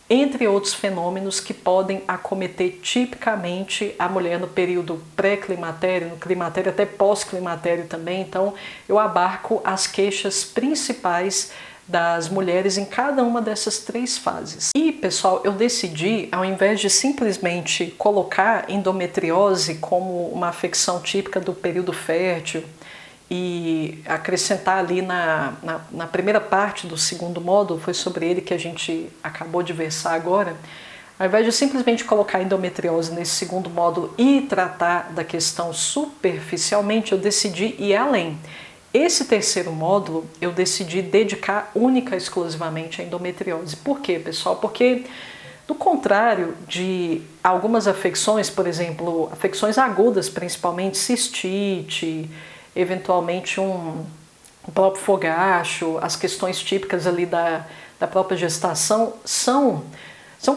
S1: entre outros fenômenos que podem acometer tipicamente a mulher no período pré-climatério, no climatério, até pós-climatério também. Então, eu abarco as queixas principais das mulheres em cada uma dessas três fases. E, pessoal, eu decidi, ao invés de simplesmente colocar endometriose como uma afecção típica do período fértil e acrescentar ali na primeira parte do segundo módulo, foi sobre ele que a gente acabou de versar agora, Ao invés de simplesmente colocar a endometriose nesse segundo módulo e tratar da questão superficialmente, eu decidi ir além. Esse terceiro módulo eu decidi dedicar única e exclusivamente à endometriose. Por quê, pessoal? Porque, do contrário de algumas afecções, por exemplo, afecções agudas, principalmente cistite, eventualmente um próprio fogacho, as questões típicas ali da própria gestação, são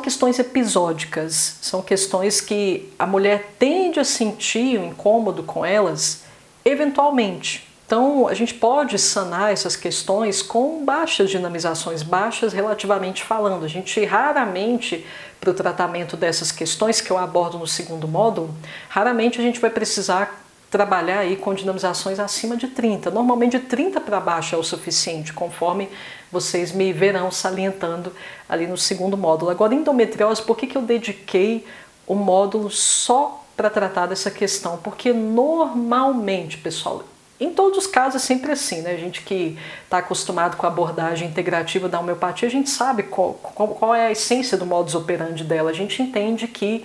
S1: questões episódicas, são questões que a mulher tende a sentir um incômodo com elas eventualmente. Então, a gente pode sanar essas questões com baixas dinamizações, baixas relativamente falando. A gente raramente, para o tratamento dessas questões que eu abordo no segundo módulo, raramente a gente vai precisar trabalhar aí com dinamizações acima de 30. Normalmente de 30 para baixo é o suficiente, conforme vocês me verão salientando ali no segundo módulo. Agora, endometriose, por que eu dediquei um módulo só para tratar dessa questão? Porque normalmente, pessoal, em todos os casos é sempre assim, né? A gente que está acostumado com a abordagem integrativa da homeopatia, a gente sabe qual é a essência do modus operandi dela. A gente entende que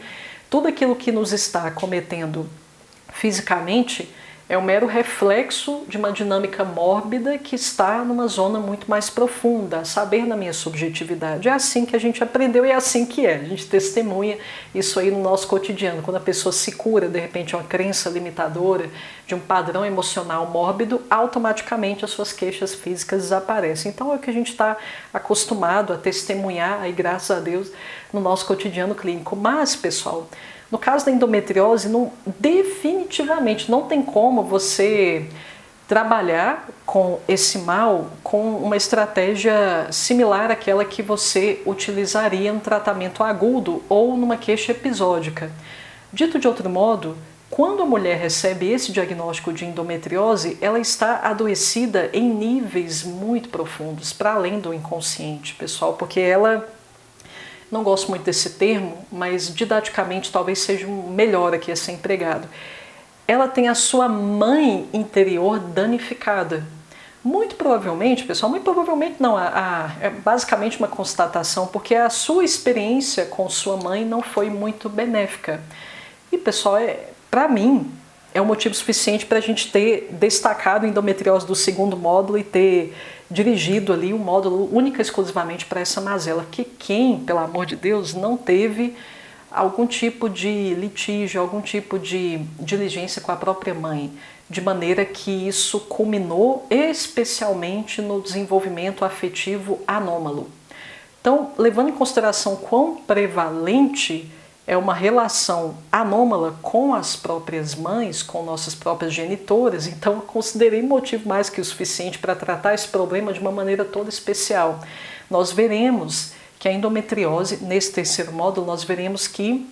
S1: tudo aquilo que nos está acometendo fisicamente é um mero reflexo de uma dinâmica mórbida que está numa zona muito mais profunda, a saber, na minha subjetividade. É assim que a gente aprendeu e é assim que é. A gente testemunha isso aí no nosso cotidiano. Quando a pessoa se cura, de repente, uma crença limitadora de um padrão emocional mórbido, automaticamente as suas queixas físicas desaparecem. Então é o que a gente está acostumado a testemunhar, aí, graças a Deus, no nosso cotidiano clínico. Mas, pessoal, no caso da endometriose, definitivamente não tem como você trabalhar com esse mal com uma estratégia similar àquela que você utilizaria no tratamento agudo ou numa queixa episódica. Dito de outro modo, quando a mulher recebe esse diagnóstico de endometriose, ela está adoecida em níveis muito profundos, para além do inconsciente, pessoal, porque ela... Não gosto muito desse termo, mas didaticamente talvez seja melhor aqui a ser empregado. Ela tem a sua mãe interior danificada. Muito provavelmente, pessoal, muito provavelmente não, é basicamente uma constatação, porque a sua experiência com sua mãe não foi muito benéfica. E, pessoal, para mim, é um motivo suficiente para a gente ter destacado a endometriose do segundo módulo e ter dirigido ali um módulo única e exclusivamente para essa mazela, que quem, pelo amor de Deus, não teve algum tipo de litígio, algum tipo de diligência com a própria mãe, de maneira que isso culminou especialmente no desenvolvimento afetivo anômalo. Então, levando em consideração quão prevalente é uma relação anômala com as próprias mães, com nossas próprias genitoras, então eu considerei motivo mais que o suficiente para tratar esse problema de uma maneira toda especial. Nós veremos que a endometriose, nesse terceiro módulo, nós veremos que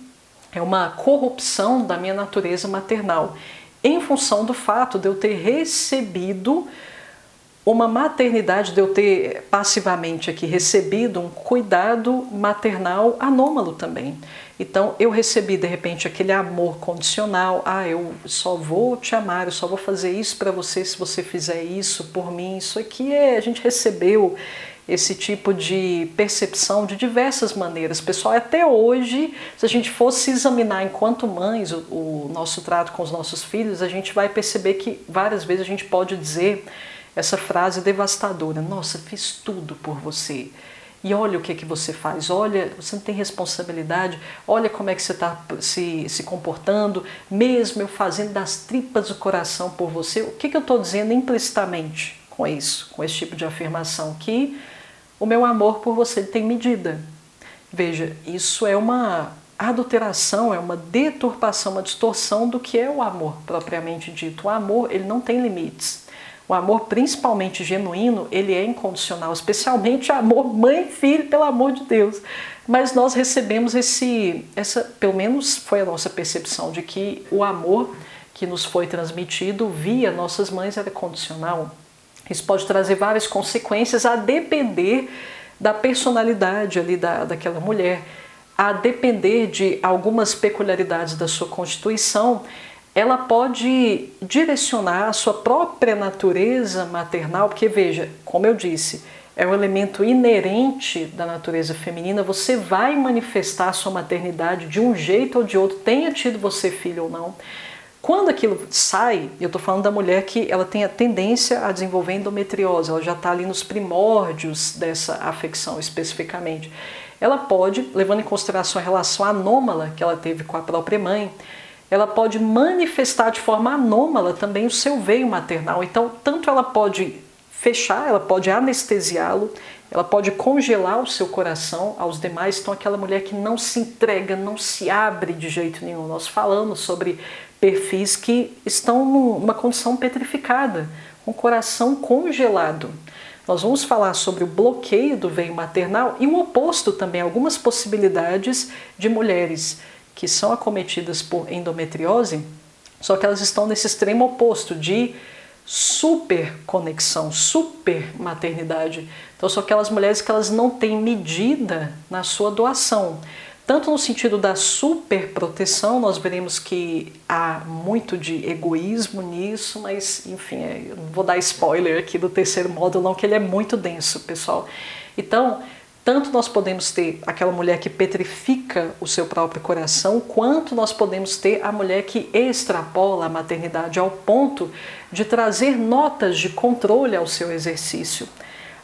S1: é uma corrupção da minha natureza maternal, em função do fato de eu ter recebido uma maternidade, de eu ter passivamente aqui recebido um cuidado maternal anômalo também. Então eu recebi de repente aquele amor condicional, eu só vou te amar, eu só vou fazer isso para você se você fizer isso por mim. Isso aqui a gente recebeu esse tipo de percepção de diversas maneiras. Pessoal, até hoje, se a gente fosse examinar enquanto mães o nosso trato com os nossos filhos, a gente vai perceber que várias vezes a gente pode dizer essa frase devastadora: nossa, fiz tudo por você. E olha o que você faz, olha, você não tem responsabilidade, olha como é que você está se comportando, mesmo eu fazendo das tripas do coração por você. O que eu estou dizendo implicitamente com isso, com esse tipo de afirmação? Que o meu amor por você tem medida. Veja, isso é uma adulteração, é uma deturpação, uma distorção do que é o amor propriamente dito. O amor, ele não tem limites. O amor, principalmente genuíno, ele é incondicional, especialmente o amor mãe e filho, pelo amor de Deus. Mas nós recebemos pelo menos foi a nossa percepção, de que o amor que nos foi transmitido via nossas mães era condicional. Isso pode trazer várias consequências a depender da personalidade ali daquela mulher, a depender de algumas peculiaridades da sua constituição. Ela pode direcionar a sua própria natureza maternal, porque veja, como eu disse, é um elemento inerente da natureza feminina. Você vai manifestar a sua maternidade de um jeito ou de outro, tenha tido você filho ou não. Quando aquilo sai, eu estou falando da mulher que ela tem a tendência a desenvolver endometriose, ela já está ali nos primórdios dessa afecção especificamente. Ela pode, levando em consideração a relação anômala que ela teve com a própria mãe, ela pode manifestar de forma anômala também o seu veio maternal. Então, tanto ela pode fechar, ela pode anestesiá-lo, ela pode congelar o seu coração aos demais. Então, aquela mulher que não se entrega, não se abre de jeito nenhum. Nós falamos sobre perfis que estão numa condição petrificada, com o coração congelado. Nós vamos falar sobre o bloqueio do veio maternal e o oposto também, algumas possibilidades de mulheres que são acometidas por endometriose, só que elas estão nesse extremo oposto de super conexão, super maternidade. Então são aquelas mulheres que elas não têm medida na sua doação. Tanto no sentido da super proteção, nós veremos que há muito de egoísmo nisso, mas enfim, eu não vou dar spoiler aqui do terceiro módulo não, que ele é muito denso, pessoal. Então, tanto nós podemos ter aquela mulher que petrifica o seu próprio coração, quanto nós podemos ter a mulher que extrapola a maternidade ao ponto de trazer notas de controle ao seu exercício,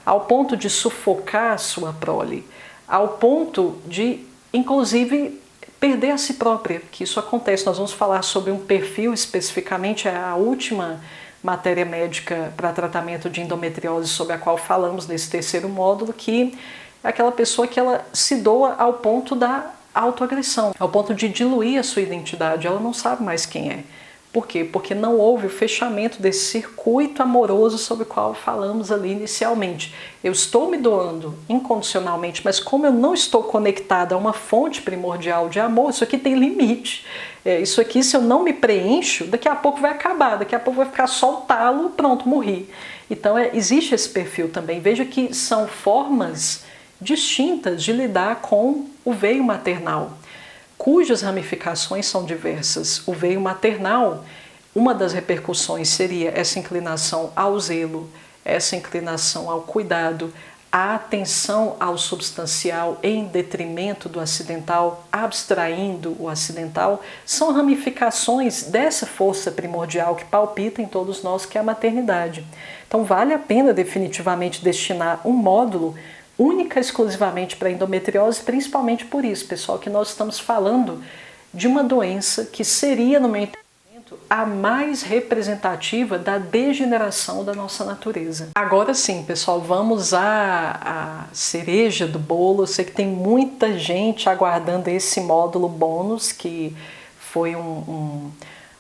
S1: ao ponto de sufocar a sua prole, ao ponto de, inclusive, perder a si própria, que isso acontece. Nós vamos falar sobre um perfil especificamente, a última matéria médica para tratamento de endometriose sobre a qual falamos nesse terceiro módulo, que é aquela pessoa que ela se doa ao ponto da autoagressão, ao ponto de diluir a sua identidade, ela não sabe mais quem é. Por quê? Porque não houve o fechamento desse circuito amoroso sobre o qual falamos ali inicialmente. Eu estou me doando incondicionalmente, mas como eu não estou conectada a uma fonte primordial de amor, isso aqui tem limite. Isso aqui, se eu não me preencho, daqui a pouco vai acabar, daqui a pouco vai ficar só o talo, pronto, morri. Então existe esse perfil também. Veja que são formas distintas de lidar com o veio maternal, cujas ramificações são diversas. O veio maternal, uma das repercussões seria essa inclinação ao zelo, essa inclinação ao cuidado, a atenção ao substancial em detrimento do acidental, abstraindo o acidental, são ramificações dessa força primordial que palpita em todos nós, que é a maternidade. Então vale a pena definitivamente destinar um módulo única e exclusivamente para endometriose, principalmente por isso, pessoal, que nós estamos falando de uma doença que seria, no meu entendimento, a mais representativa da degeneração da nossa natureza. Agora sim, pessoal, vamos à cereja do bolo. Eu sei que tem muita gente aguardando esse módulo bônus, que foi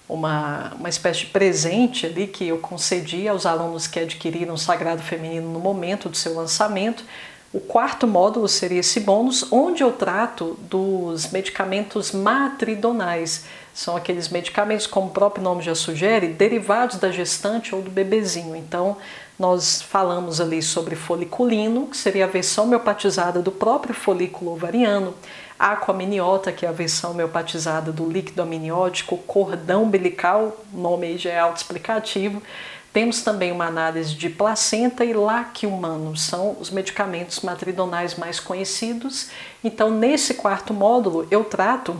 S1: uma espécie de presente ali que eu concedi aos alunos que adquiriram o Sagrado Feminino no momento do seu lançamento. O quarto módulo seria esse bônus, onde eu trato dos medicamentos matridonais. São aqueles medicamentos, como o próprio nome já sugere, derivados da gestante ou do bebezinho. Então, nós falamos ali sobre foliculino, que seria a versão homeopatizada do próprio folículo ovariano, aquaminiota, que é a versão homeopatizada do líquido amniótico, cordão umbilical, o nome aí já é autoexplicativo. Temos também uma análise de placenta e láquio humano, são os medicamentos matridonais mais conhecidos. Então, nesse quarto módulo, eu trato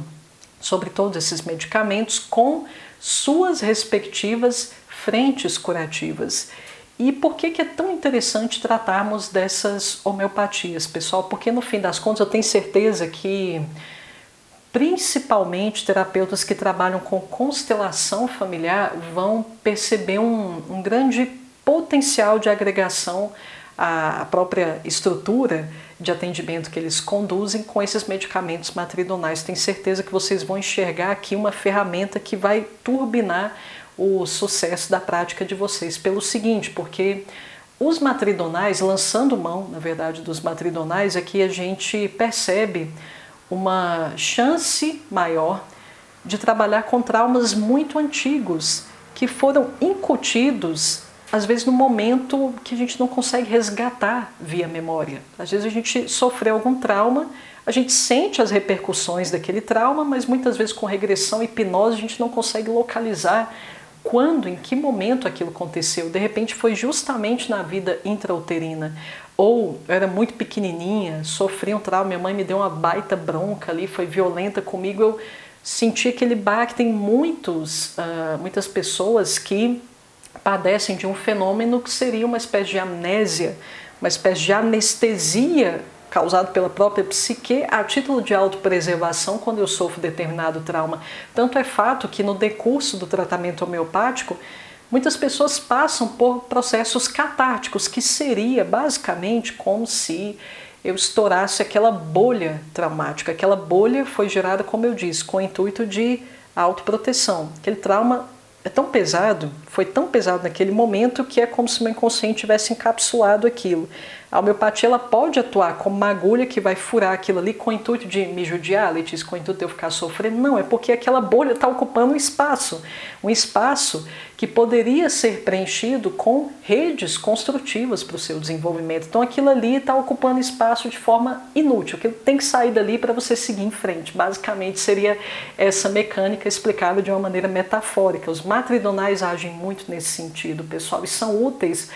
S1: sobre todos esses medicamentos com suas respectivas frentes curativas. E por que é tão interessante tratarmos dessas homeopatias, pessoal? Porque, no fim das contas, eu tenho certeza que principalmente terapeutas que trabalham com constelação familiar vão perceber um grande potencial de agregação à própria estrutura de atendimento que eles conduzem com esses medicamentos matridonais. Tenho certeza que vocês vão enxergar aqui uma ferramenta que vai turbinar o sucesso da prática de vocês. Pelo seguinte, porque os matridonais, lançando mão, na verdade, dos matridonais, aqui a gente percebe uma chance maior de trabalhar com traumas muito antigos que foram incutidos, às vezes no momento que a gente não consegue resgatar via memória. Às vezes a gente sofreu algum trauma, a gente sente as repercussões daquele trauma, mas muitas vezes com regressão e hipnose a gente não consegue localizar quando, em que momento aquilo aconteceu. De repente foi justamente na vida intrauterina. Ou eu era muito pequenininha, sofri um trauma, minha mãe me deu uma baita bronca ali, foi violenta comigo, eu senti aquele baque. Tem muitas pessoas que padecem de um fenômeno que seria uma espécie de amnésia, uma espécie de anestesia causado pela própria psique a título de autopreservação quando eu sofro determinado trauma. Tanto é fato que no decurso do tratamento homeopático, muitas pessoas passam por processos catárticos, que seria basicamente como se eu estourasse aquela bolha traumática. Aquela bolha foi gerada, como eu disse, com o intuito de autoproteção. Aquele trauma é tão pesado, foi tão pesado naquele momento, que é como se o meu inconsciente tivesse encapsulado aquilo. A homeopatia ela pode atuar como uma agulha que vai furar aquilo ali com o intuito de me judiar, Letícia, com o intuito de eu ficar sofrendo. Não, é porque aquela bolha está ocupando um espaço que poderia ser preenchido com redes construtivas para o seu desenvolvimento. Então aquilo ali está ocupando espaço de forma inútil, aquilo tem que sair dali para você seguir em frente. Basicamente seria essa mecânica explicada de uma maneira metafórica. Os matridonais agem muito nesse sentido, pessoal, e são úteis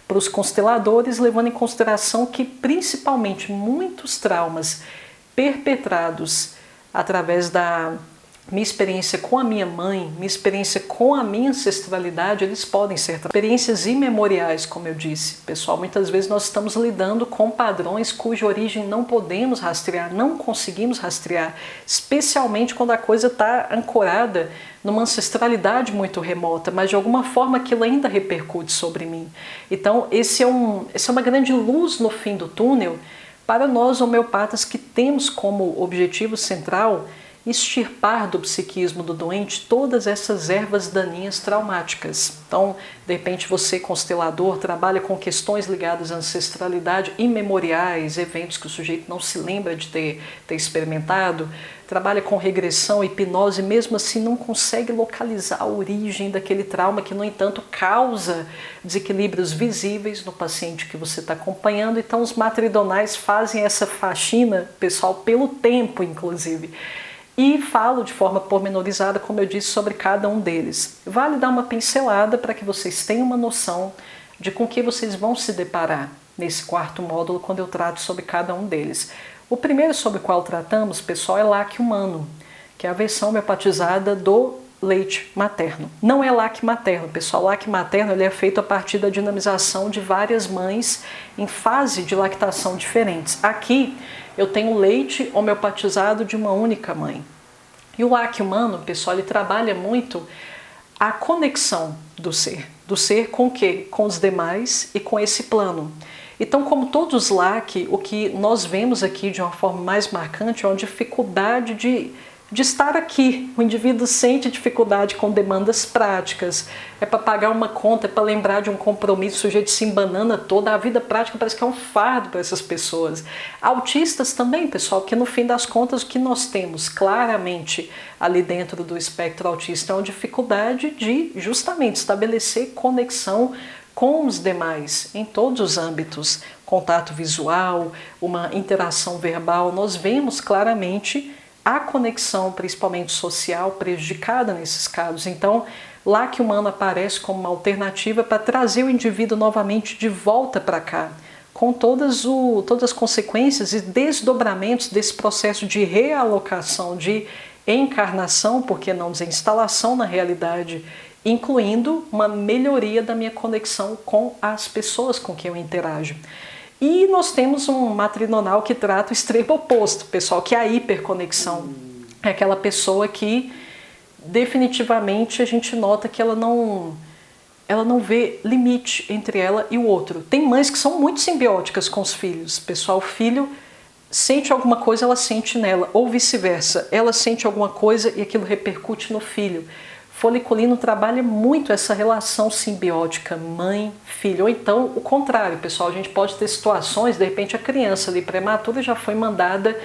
S1: para os consteladores, levando em consideração que principalmente muitos traumas perpetrados através da minha experiência com a minha mãe, minha experiência com a minha ancestralidade, eles podem ser experiências imemoriais, como eu disse. Pessoal, muitas vezes nós estamos lidando com padrões cuja origem não podemos rastrear, não conseguimos rastrear, especialmente quando a coisa está ancorada numa ancestralidade muito remota, mas de alguma forma aquilo ainda repercute sobre mim. Então, essa é uma grande luz no fim do túnel para nós homeopatas, que temos como objetivo central extirpar do psiquismo do doente todas essas ervas daninhas traumáticas. Então, de repente você, constelador, trabalha com questões ligadas à ancestralidade, imemoriais, eventos que o sujeito não se lembra de ter experimentado, trabalha com regressão, hipnose, mesmo assim não consegue localizar a origem daquele trauma que, no entanto, causa desequilíbrios visíveis no paciente que você está acompanhando. Então, os matridonais fazem essa faxina, pessoal, pelo tempo, inclusive. E falo de forma pormenorizada, como eu disse, sobre cada um deles. Vale dar uma pincelada para que vocês tenham uma noção de com que vocês vão se deparar nesse quarto módulo quando eu trato sobre cada um deles. O primeiro sobre o qual tratamos, pessoal, é laque humano, que é a versão homeopatizada do leite materno. Não é laque materno, pessoal. O laque materno ele é feito a partir da dinamização de várias mães em fase de lactação diferentes. Aqui eu tenho leite homeopatizado de uma única mãe. E o laque humano, pessoal, ele trabalha muito a conexão do ser com o quê? Com os demais e com esse plano. Então, como todos os laque, o que nós vemos aqui de uma forma mais marcante é uma dificuldade de estar aqui. O indivíduo sente dificuldade com demandas práticas, é para pagar uma conta, é para lembrar de um compromisso, o sujeito se embanana toda, a vida prática parece que é um fardo para essas pessoas. Autistas também, pessoal, que no fim das contas o que nós temos claramente ali dentro do espectro autista é uma dificuldade de justamente estabelecer conexão com os demais, em todos os âmbitos, contato visual, uma interação verbal. Nós vemos claramente a conexão, principalmente social, prejudicada nesses casos. Então, laque humano aparece como uma alternativa para trazer o indivíduo novamente de volta para cá, com todas as consequências e desdobramentos desse processo de realocação, de encarnação, por que não dizer instalação na realidade, incluindo uma melhoria da minha conexão com as pessoas com quem eu interajo. E nós temos um matridonal que trata o extremo oposto, pessoal, que é a hiperconexão. É aquela pessoa que definitivamente a gente nota que ela não vê limite entre ela e o outro. Tem mães que são muito simbióticas com os filhos. Pessoal, o filho sente alguma coisa, ela sente nela, ou vice-versa. Ela sente alguma coisa e aquilo repercute no filho. Foliculino trabalha muito essa relação simbiótica mãe-filho, ou então o contrário, pessoal. A gente pode ter situações, de repente a criança ali prematura já foi mandada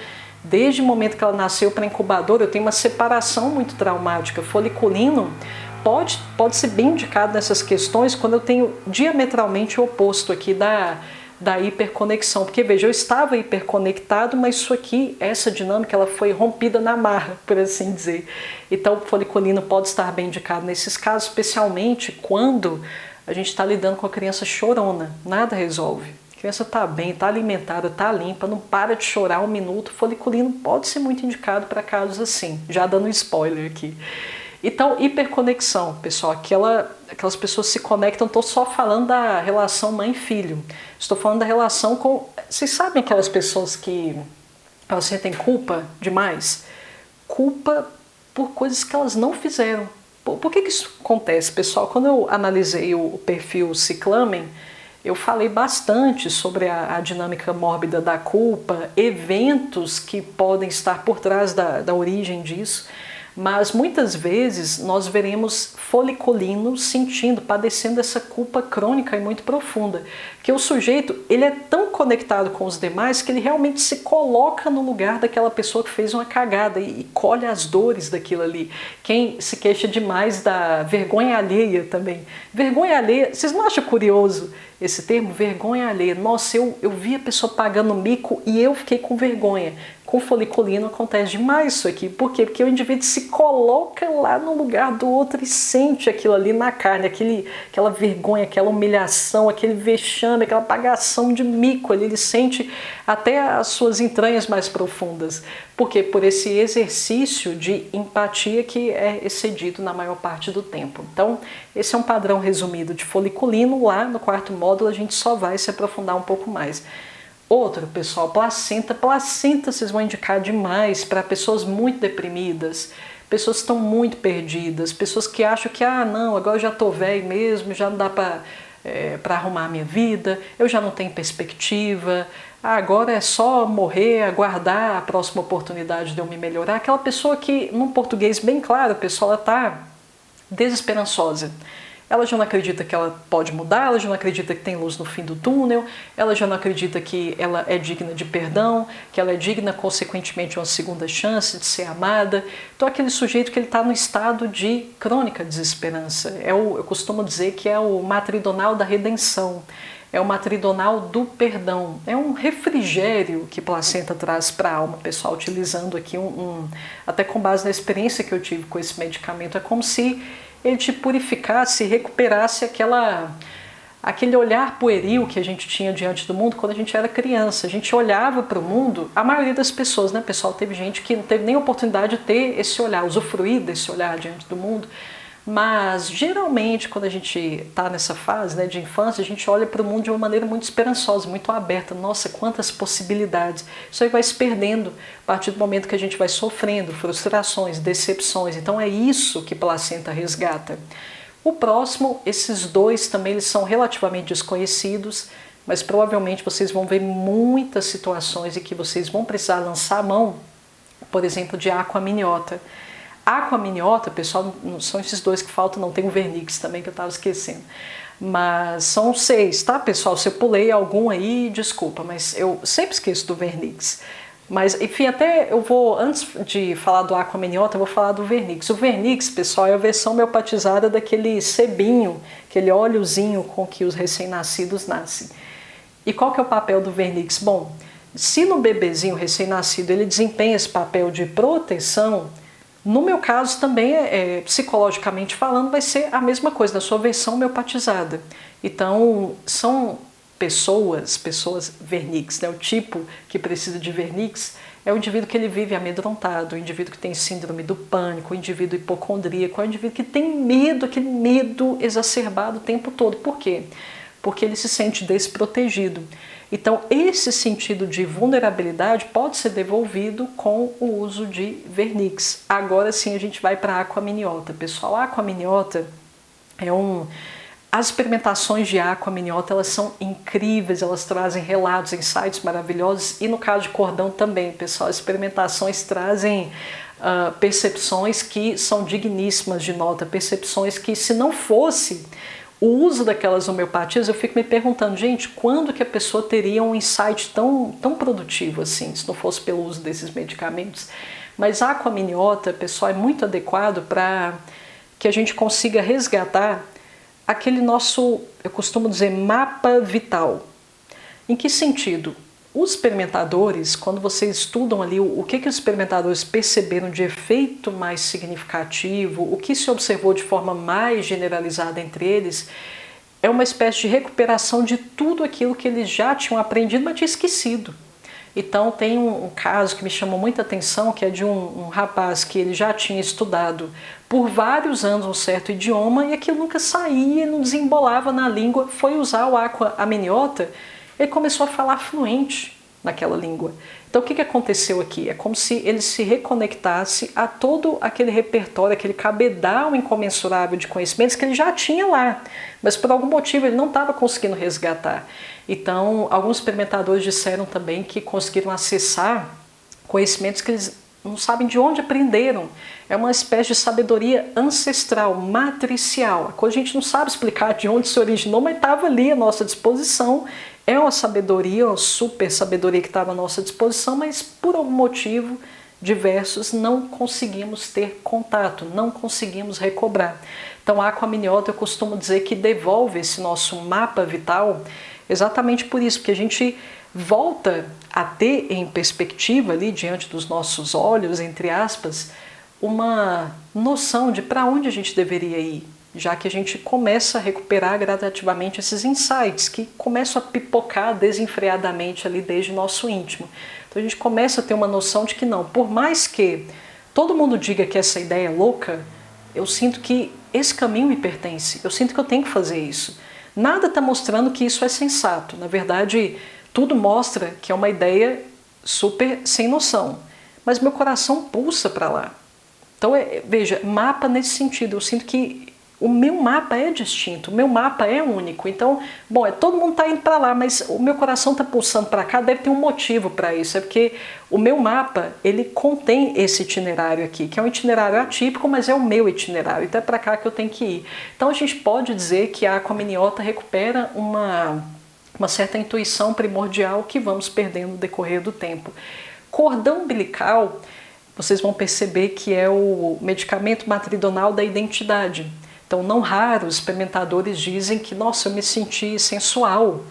S1: desde o momento que ela nasceu para a incubadora. Eu tenho uma separação muito traumática. Foliculino pode ser bem indicado nessas questões quando eu tenho diametralmente o oposto aqui da hiperconexão, porque veja, eu estava hiperconectado, mas isso aqui, essa dinâmica, ela foi rompida na marra, por assim dizer. Então o foliculino pode estar bem indicado nesses casos, especialmente quando a gente está lidando com a criança chorona, nada resolve. A criança está bem, está alimentada, está limpa, não para de chorar um minuto. Foliculino pode ser muito indicado para casos assim, já dando spoiler aqui. Então, hiperconexão, pessoal, aquelas pessoas se conectam, estou só falando da relação mãe-filho. Estou falando da relação com... Vocês sabem aquelas pessoas que elas sentem culpa demais? Culpa por coisas que elas não fizeram. Por que isso acontece, pessoal? Quando eu analisei o perfil Ciclamen, eu falei bastante sobre a dinâmica mórbida da culpa, eventos que podem estar por trás da origem disso, mas muitas vezes nós veremos foliculinos sentindo, padecendo essa culpa crônica e muito profunda, que o sujeito ele é tão conectado com os demais que ele realmente se coloca no lugar daquela pessoa que fez uma cagada e colhe as dores daquilo ali. Quem se queixa demais da vergonha alheia também. Vergonha alheia, vocês não acham curioso esse termo? Vergonha alheia. Nossa, eu vi a pessoa pagando mico e eu fiquei com vergonha. Com foliculino acontece demais isso aqui. Por quê? Porque o indivíduo se coloca lá no lugar do outro e sente aquilo ali na carne, aquela vergonha, aquela humilhação, aquele vexame, aquela pagação de mico ali. Ele sente até as suas entranhas mais profundas. Por quê? Por esse exercício de empatia que é excedido na maior parte do tempo. Então, esse é um padrão resumido de foliculino. Lá no quarto módulo a gente só vai se aprofundar um pouco mais. Outro, pessoal, placenta. Placenta vocês vão indicar demais para pessoas muito deprimidas, pessoas que estão muito perdidas, pessoas que acham que, não, agora eu já estou velho mesmo, já não dá para arrumar a minha vida, eu já não tenho perspectiva, agora é só morrer, aguardar a próxima oportunidade de eu me melhorar. Aquela pessoa que, num português bem claro, pessoal, ela está desesperançosa. Ela já não acredita que ela pode mudar, ela já não acredita que tem luz no fim do túnel, ela já não acredita que ela é digna de perdão, que ela é digna, consequentemente, de uma segunda chance, de ser amada. Então, aquele sujeito que ele está no estado de crônica desesperança. Eu costumo dizer que é o matridonal da redenção, é o matridonal do perdão. É um refrigério que placenta traz para a alma, pessoal, utilizando aqui até com base na experiência que eu tive com esse medicamento. É como se ele te purificasse, recuperasse aquele olhar pueril que a gente tinha diante do mundo quando a gente era criança. A gente olhava para o mundo, a maioria das pessoas, né, pessoal? Teve gente que não teve nem oportunidade de ter esse olhar, usufruir desse olhar diante do mundo. Mas, geralmente, quando a gente está nessa fase, né, de infância, a gente olha para o mundo de uma maneira muito esperançosa, muito aberta. Nossa, quantas possibilidades! Isso aí vai se perdendo a partir do momento que a gente vai sofrendo frustrações, decepções. Então, é isso que placenta resgata. O próximo, esses dois também eles são relativamente desconhecidos, mas provavelmente vocês vão ver muitas situações em que vocês vão precisar lançar a mão, por exemplo, de aquaminiota. Aquaminiota, pessoal, não são esses dois que faltam, não tem o vernix também que eu estava esquecendo. Mas são 6, tá, pessoal? Se eu pulei algum aí, desculpa, mas eu sempre esqueço do vernix. Mas, enfim, até eu vou, antes de falar do aquaminiota, eu vou falar do vernix. O vernix, pessoal, é a versão homeopatizada daquele sebinho, aquele óleozinho com que os recém-nascidos nascem. E qual que é o papel do vernix? Bom, se no bebezinho recém-nascido ele desempenha esse papel de proteção, no meu caso também, psicologicamente falando, vai ser a mesma coisa, na sua versão homeopatizada. Então, são pessoas vernix, né? O tipo que precisa de vernix é o indivíduo que ele vive amedrontado, o indivíduo que tem síndrome do pânico, o indivíduo hipocondríaco, é o indivíduo que tem medo, aquele medo exacerbado o tempo todo. Por quê? Porque ele se sente desprotegido. Então, esse sentido de vulnerabilidade pode ser devolvido com o uso de vernix. Agora sim a gente vai para a aquaminiota. Pessoal, a aquaminiota As experimentações de aquaminiota, elas são incríveis, elas trazem relatos, insights maravilhosos, e no caso de cordão também, pessoal, as experimentações trazem percepções que são digníssimas de nota, percepções que, se não fosse o uso daquelas homeopatias, eu fico me perguntando, gente, quando que a pessoa teria um insight tão produtivo assim, se não fosse pelo uso desses medicamentos? Mas a aquaminiota, pessoal, é muito adequado para que a gente consiga resgatar aquele nosso, eu costumo dizer, mapa vital. Em que sentido? Os experimentadores, quando vocês estudam ali o que os experimentadores perceberam de efeito mais significativo, o que se observou de forma mais generalizada entre eles, é uma espécie de recuperação de tudo aquilo que eles já tinham aprendido, mas tinham esquecido. Então tem um caso que me chamou muita atenção, que é de um rapaz que ele já tinha estudado por vários anos um certo idioma e aquilo nunca saía, não desembolava na língua, foi usar o Aqua Amniota, ele começou a falar fluente naquela língua. Então o que aconteceu aqui? É como se ele se reconectasse a todo aquele repertório, aquele cabedal incomensurável de conhecimentos que ele já tinha lá, mas por algum motivo ele não estava conseguindo resgatar. Então, alguns experimentadores disseram também que conseguiram acessar conhecimentos que eles não sabem de onde aprenderam. É uma espécie de sabedoria ancestral, matricial. A coisa a gente não sabe explicar de onde se originou, mas estava ali à nossa disposição. É uma sabedoria, uma super sabedoria que estava à nossa disposição, mas por algum motivo diversos não conseguimos ter contato, não conseguimos recobrar. Então a Aqua Amniota, eu costumo dizer que devolve esse nosso mapa vital exatamente por isso, porque a gente volta a ter em perspectiva ali diante dos nossos olhos, entre aspas, uma noção de para onde a gente deveria ir, já que a gente começa a recuperar gradativamente esses insights que começam a pipocar desenfreadamente ali desde o nosso íntimo. Então a gente começa a ter uma noção de que não, por mais que todo mundo diga que essa ideia é louca, eu sinto que esse caminho me pertence, eu sinto que eu tenho que fazer isso. Nada está mostrando que isso é sensato, na verdade tudo mostra que é uma ideia super sem noção, mas meu coração pulsa para lá. Então veja, mapa nesse sentido, eu sinto que o meu mapa é distinto, o meu mapa é único. Então, bom, todo mundo está indo para lá, mas o meu coração está pulsando para cá, deve ter um motivo para isso. É porque o meu mapa, ele contém esse itinerário aqui, que é um itinerário atípico, mas é o meu itinerário. Então é para cá que eu tenho que ir. Então a gente pode dizer que a Aqua Amniota recupera uma certa intuição primordial que vamos perdendo no decorrer do tempo. Cordão umbilical, vocês vão perceber que é o medicamento matridonal da identidade. Então, não raro, os experimentadores dizem que, nossa, eu me senti sensual,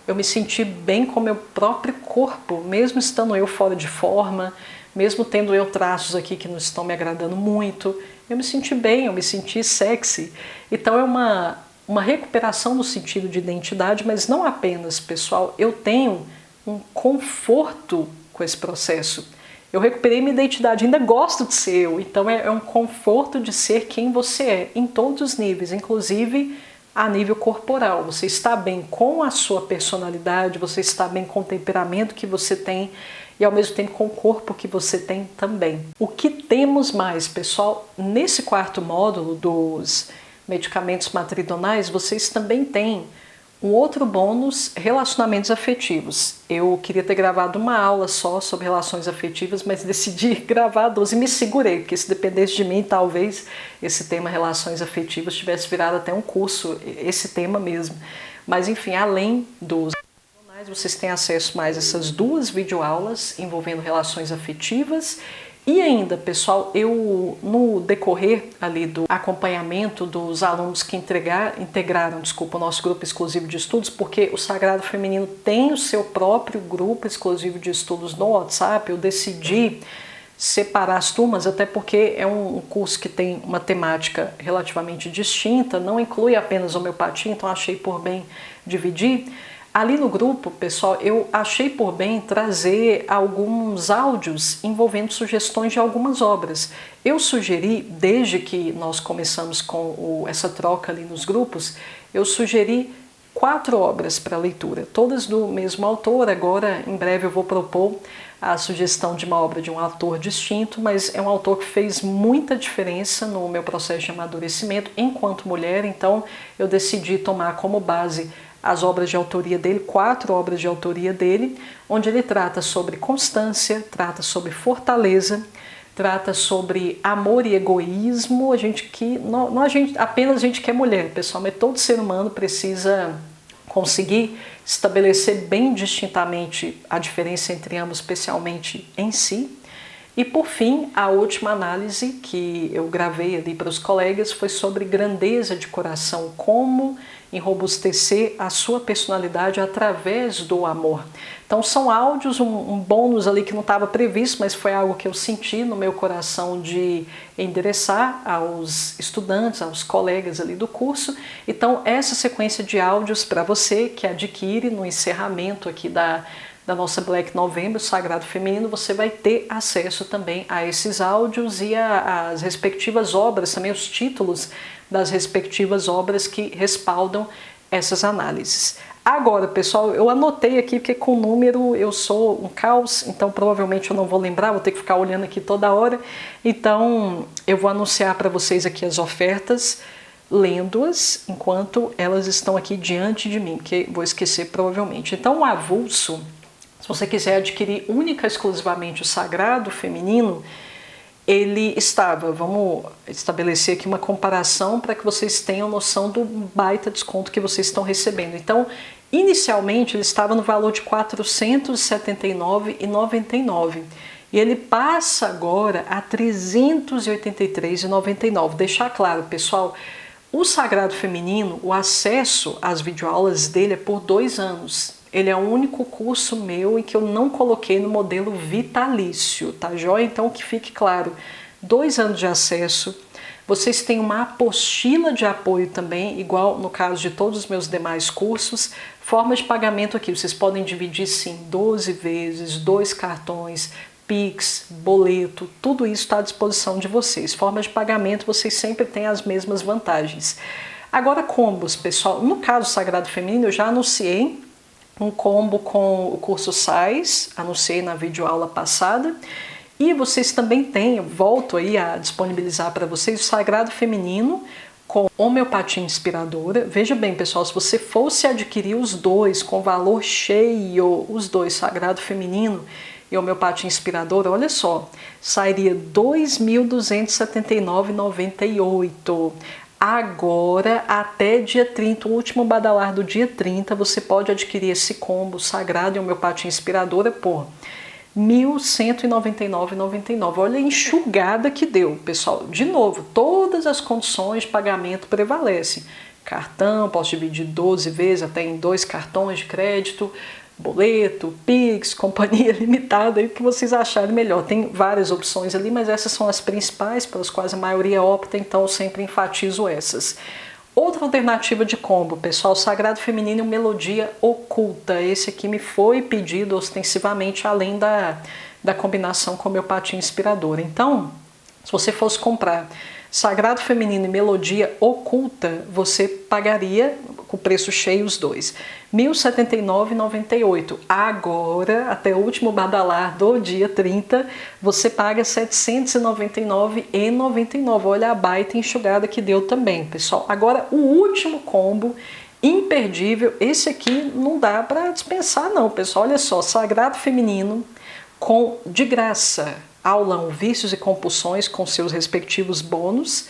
S1: eu me senti bem com o meu próprio corpo, mesmo estando eu fora de forma, mesmo tendo eu traços aqui que não estão me agradando muito, eu me senti bem, eu me senti sexy. Então, é uma recuperação no sentido de identidade, mas não apenas, pessoal, eu tenho um conforto com esse processo. Eu recuperei minha identidade, ainda gosto de ser eu, então é um conforto de ser quem você é, em todos os níveis, inclusive a nível corporal. Você está bem com a sua personalidade, você está bem com o temperamento que você tem e ao mesmo tempo com o corpo que você tem também. O que temos mais, pessoal? Nesse quarto módulo dos medicamentos matridonais, vocês também têm um outro bônus, relacionamentos afetivos. Eu queria ter gravado uma aula só sobre relações afetivas, mas decidi gravar 12 e me segurei, porque se dependesse de mim, talvez esse tema relações afetivas tivesse virado até um curso, esse tema mesmo. Mas enfim, além dos vocês têm acesso mais a essas duas videoaulas envolvendo relações afetivas. E ainda, pessoal, eu no decorrer ali do acompanhamento dos alunos que integraram o nosso grupo exclusivo de estudos, porque o Sagrado Feminino tem o seu próprio grupo exclusivo de estudos no WhatsApp, eu decidi separar as turmas, até porque é um curso que tem uma temática relativamente distinta, não inclui apenas homeopatia, então achei por bem dividir. Ali no grupo, pessoal, eu achei por bem trazer alguns áudios envolvendo sugestões de algumas obras. Eu sugeri, desde que nós começamos com essa troca ali nos grupos, eu sugeri 4 obras para leitura, todas do mesmo autor. Agora, em breve, eu vou propor a sugestão de uma obra de um autor distinto, mas é um autor que fez muita diferença no meu processo de amadurecimento enquanto mulher, então eu decidi tomar como base as obras de autoria dele, 4 obras de autoria dele, onde ele trata sobre constância, trata sobre fortaleza, trata sobre amor e egoísmo. Apenas a gente que é mulher, pessoal, mas todo ser humano precisa conseguir estabelecer bem distintamente a diferença entre ambos, especialmente em si. E por fim, a última análise que eu gravei ali para os colegas foi sobre grandeza de coração, como enrobustecer a sua personalidade através do amor. Então são áudios, um bônus ali que não estava previsto, mas foi algo que eu senti no meu coração de endereçar aos estudantes, aos colegas ali do curso. Então essa sequência de áudios para você que adquire no encerramento aqui da nossa Black November, Sagrado Feminino, você vai ter acesso também a esses áudios e às respectivas obras, também os títulos das respectivas obras que respaldam essas análises. Agora, pessoal, eu anotei aqui porque com número eu sou um caos, então provavelmente eu não vou lembrar, vou ter que ficar olhando aqui toda hora. Então eu vou anunciar para vocês aqui as ofertas, lendo-as enquanto elas estão aqui diante de mim, que vou esquecer provavelmente. Então o avulso, se você quiser adquirir única e exclusivamente o Sagrado Feminino, ele estava, vamos estabelecer aqui uma comparação para que vocês tenham noção do baita desconto que vocês estão recebendo. Então, inicialmente ele estava no valor de R$ 479,99 e ele passa agora a R$ 383,99. Deixar claro, pessoal, o Sagrado Feminino, o acesso às videoaulas dele é por 2 anos. Ele é o único curso meu em que eu não coloquei no modelo vitalício, tá joia? Então que fique claro, 2 anos de acesso, vocês têm uma apostila de apoio também, igual no caso de todos os meus demais cursos, forma de pagamento aqui, vocês podem dividir sim 12 vezes, 2 cartões, Pix, boleto, tudo isso está à disposição de vocês. Forma de pagamento, vocês sempre têm as mesmas vantagens. Agora combos, pessoal, no caso Sagrado Feminino eu já anunciei um combo com o curso SAIS, anunciei na videoaula passada, e vocês também têm, volto aí a disponibilizar para vocês o Sagrado Feminino com homeopatia inspiradora. Veja bem, pessoal, se você fosse adquirir os dois com valor cheio, os dois, Sagrado Feminino e homeopatia inspiradora, olha só, sairia R$ 2.279,98. Agora, até dia 30, o último badalar do dia 30, você pode adquirir esse combo Sagrado e homeopatia inspiradora por R$ 1.199,99. Olha a enxugada que deu, pessoal. De novo, todas as condições de pagamento prevalecem. Cartão, posso dividir 12 vezes até em 2 cartões de crédito, boleto, Pix, companhia limitada, o que vocês acharem melhor. Tem várias opções ali, mas essas são as principais, pelas quais a maioria opta, então eu sempre enfatizo essas. Outra alternativa de combo, pessoal, Sagrado Feminino e Melodia Oculta. Esse aqui me foi pedido ostensivamente, além da combinação com homeopatia inspiradora. Então, se você fosse comprar Sagrado Feminino e Melodia Oculta, você pagaria com preço cheio os dois, R$ 1.079,98. Agora, até o último badalar do dia 30, você paga R$ 799,99. Olha a baita enxugada que deu também, pessoal. Agora, o último combo imperdível, esse aqui não dá para dispensar não, pessoal. Olha só, Sagrado Feminino com de graça aulão Vícios e Compulsões com seus respectivos bônus,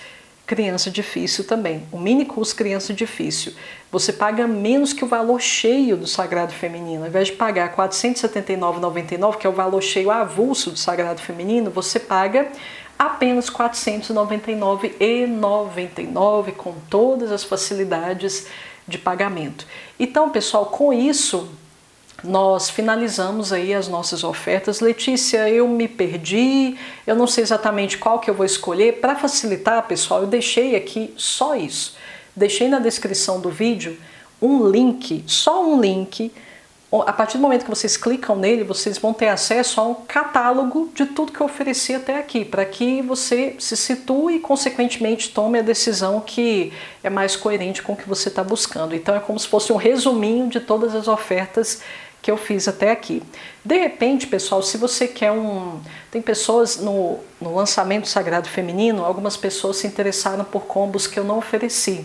S1: Criança Difícil também, o mini curso Criança Difícil. Você paga menos que o valor cheio do Sagrado Feminino. Ao invés de pagar R$ 479,99, que é o valor cheio avulso do Sagrado Feminino, você paga apenas R$ 499,99 com todas as facilidades de pagamento. Então, pessoal, com isso nós finalizamos aí as nossas ofertas. Letícia, eu me perdi, eu não sei exatamente qual que eu vou escolher. Para facilitar, pessoal, eu deixei aqui só isso. Deixei na descrição do vídeo um link, só um link. A partir do momento que vocês clicam nele, vocês vão ter acesso a um catálogo de tudo que eu ofereci até aqui, para que você se situe e, consequentemente, tome a decisão que é mais coerente com o que você está buscando. Então é como se fosse um resuminho de todas as ofertas que eu fiz até aqui. De repente, pessoal, se você quer Tem pessoas no lançamento do Sagrado Feminino, algumas pessoas se interessaram por combos que eu não ofereci.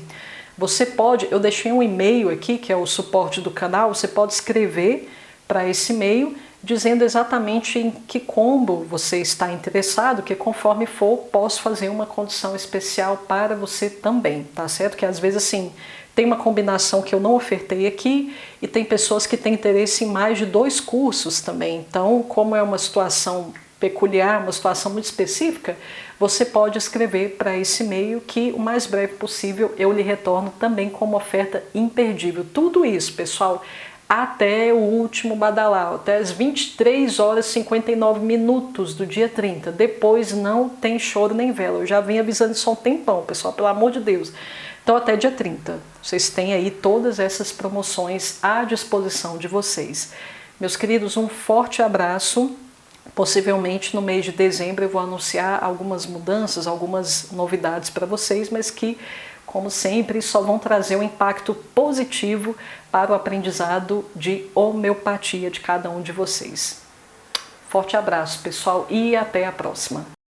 S1: Você pode, eu deixei um e-mail aqui, que é o suporte do canal, você pode escrever para esse e-mail dizendo exatamente em que combo você está interessado, que conforme for, posso fazer uma condição especial para você também, tá certo? Que às vezes assim, tem uma combinação que eu não ofertei aqui e tem pessoas que têm interesse em mais de 2 cursos também. Então, como é uma situação peculiar, uma situação muito específica, você pode escrever para esse e-mail que o mais breve possível eu lhe retorno também com uma oferta imperdível. Tudo isso, pessoal, até o último badalau, até as 23 horas e 59 minutos do dia 30. Depois não tem choro nem vela. Eu já venho avisando isso há um tempão, pessoal, pelo amor de Deus. Então até dia 30. Vocês têm aí todas essas promoções à disposição de vocês. Meus queridos, um forte abraço. Possivelmente no mês de dezembro eu vou anunciar algumas mudanças, algumas novidades para vocês, mas que, como sempre, só vão trazer um impacto positivo para o aprendizado de homeopatia de cada um de vocês. Forte abraço, pessoal, e até a próxima!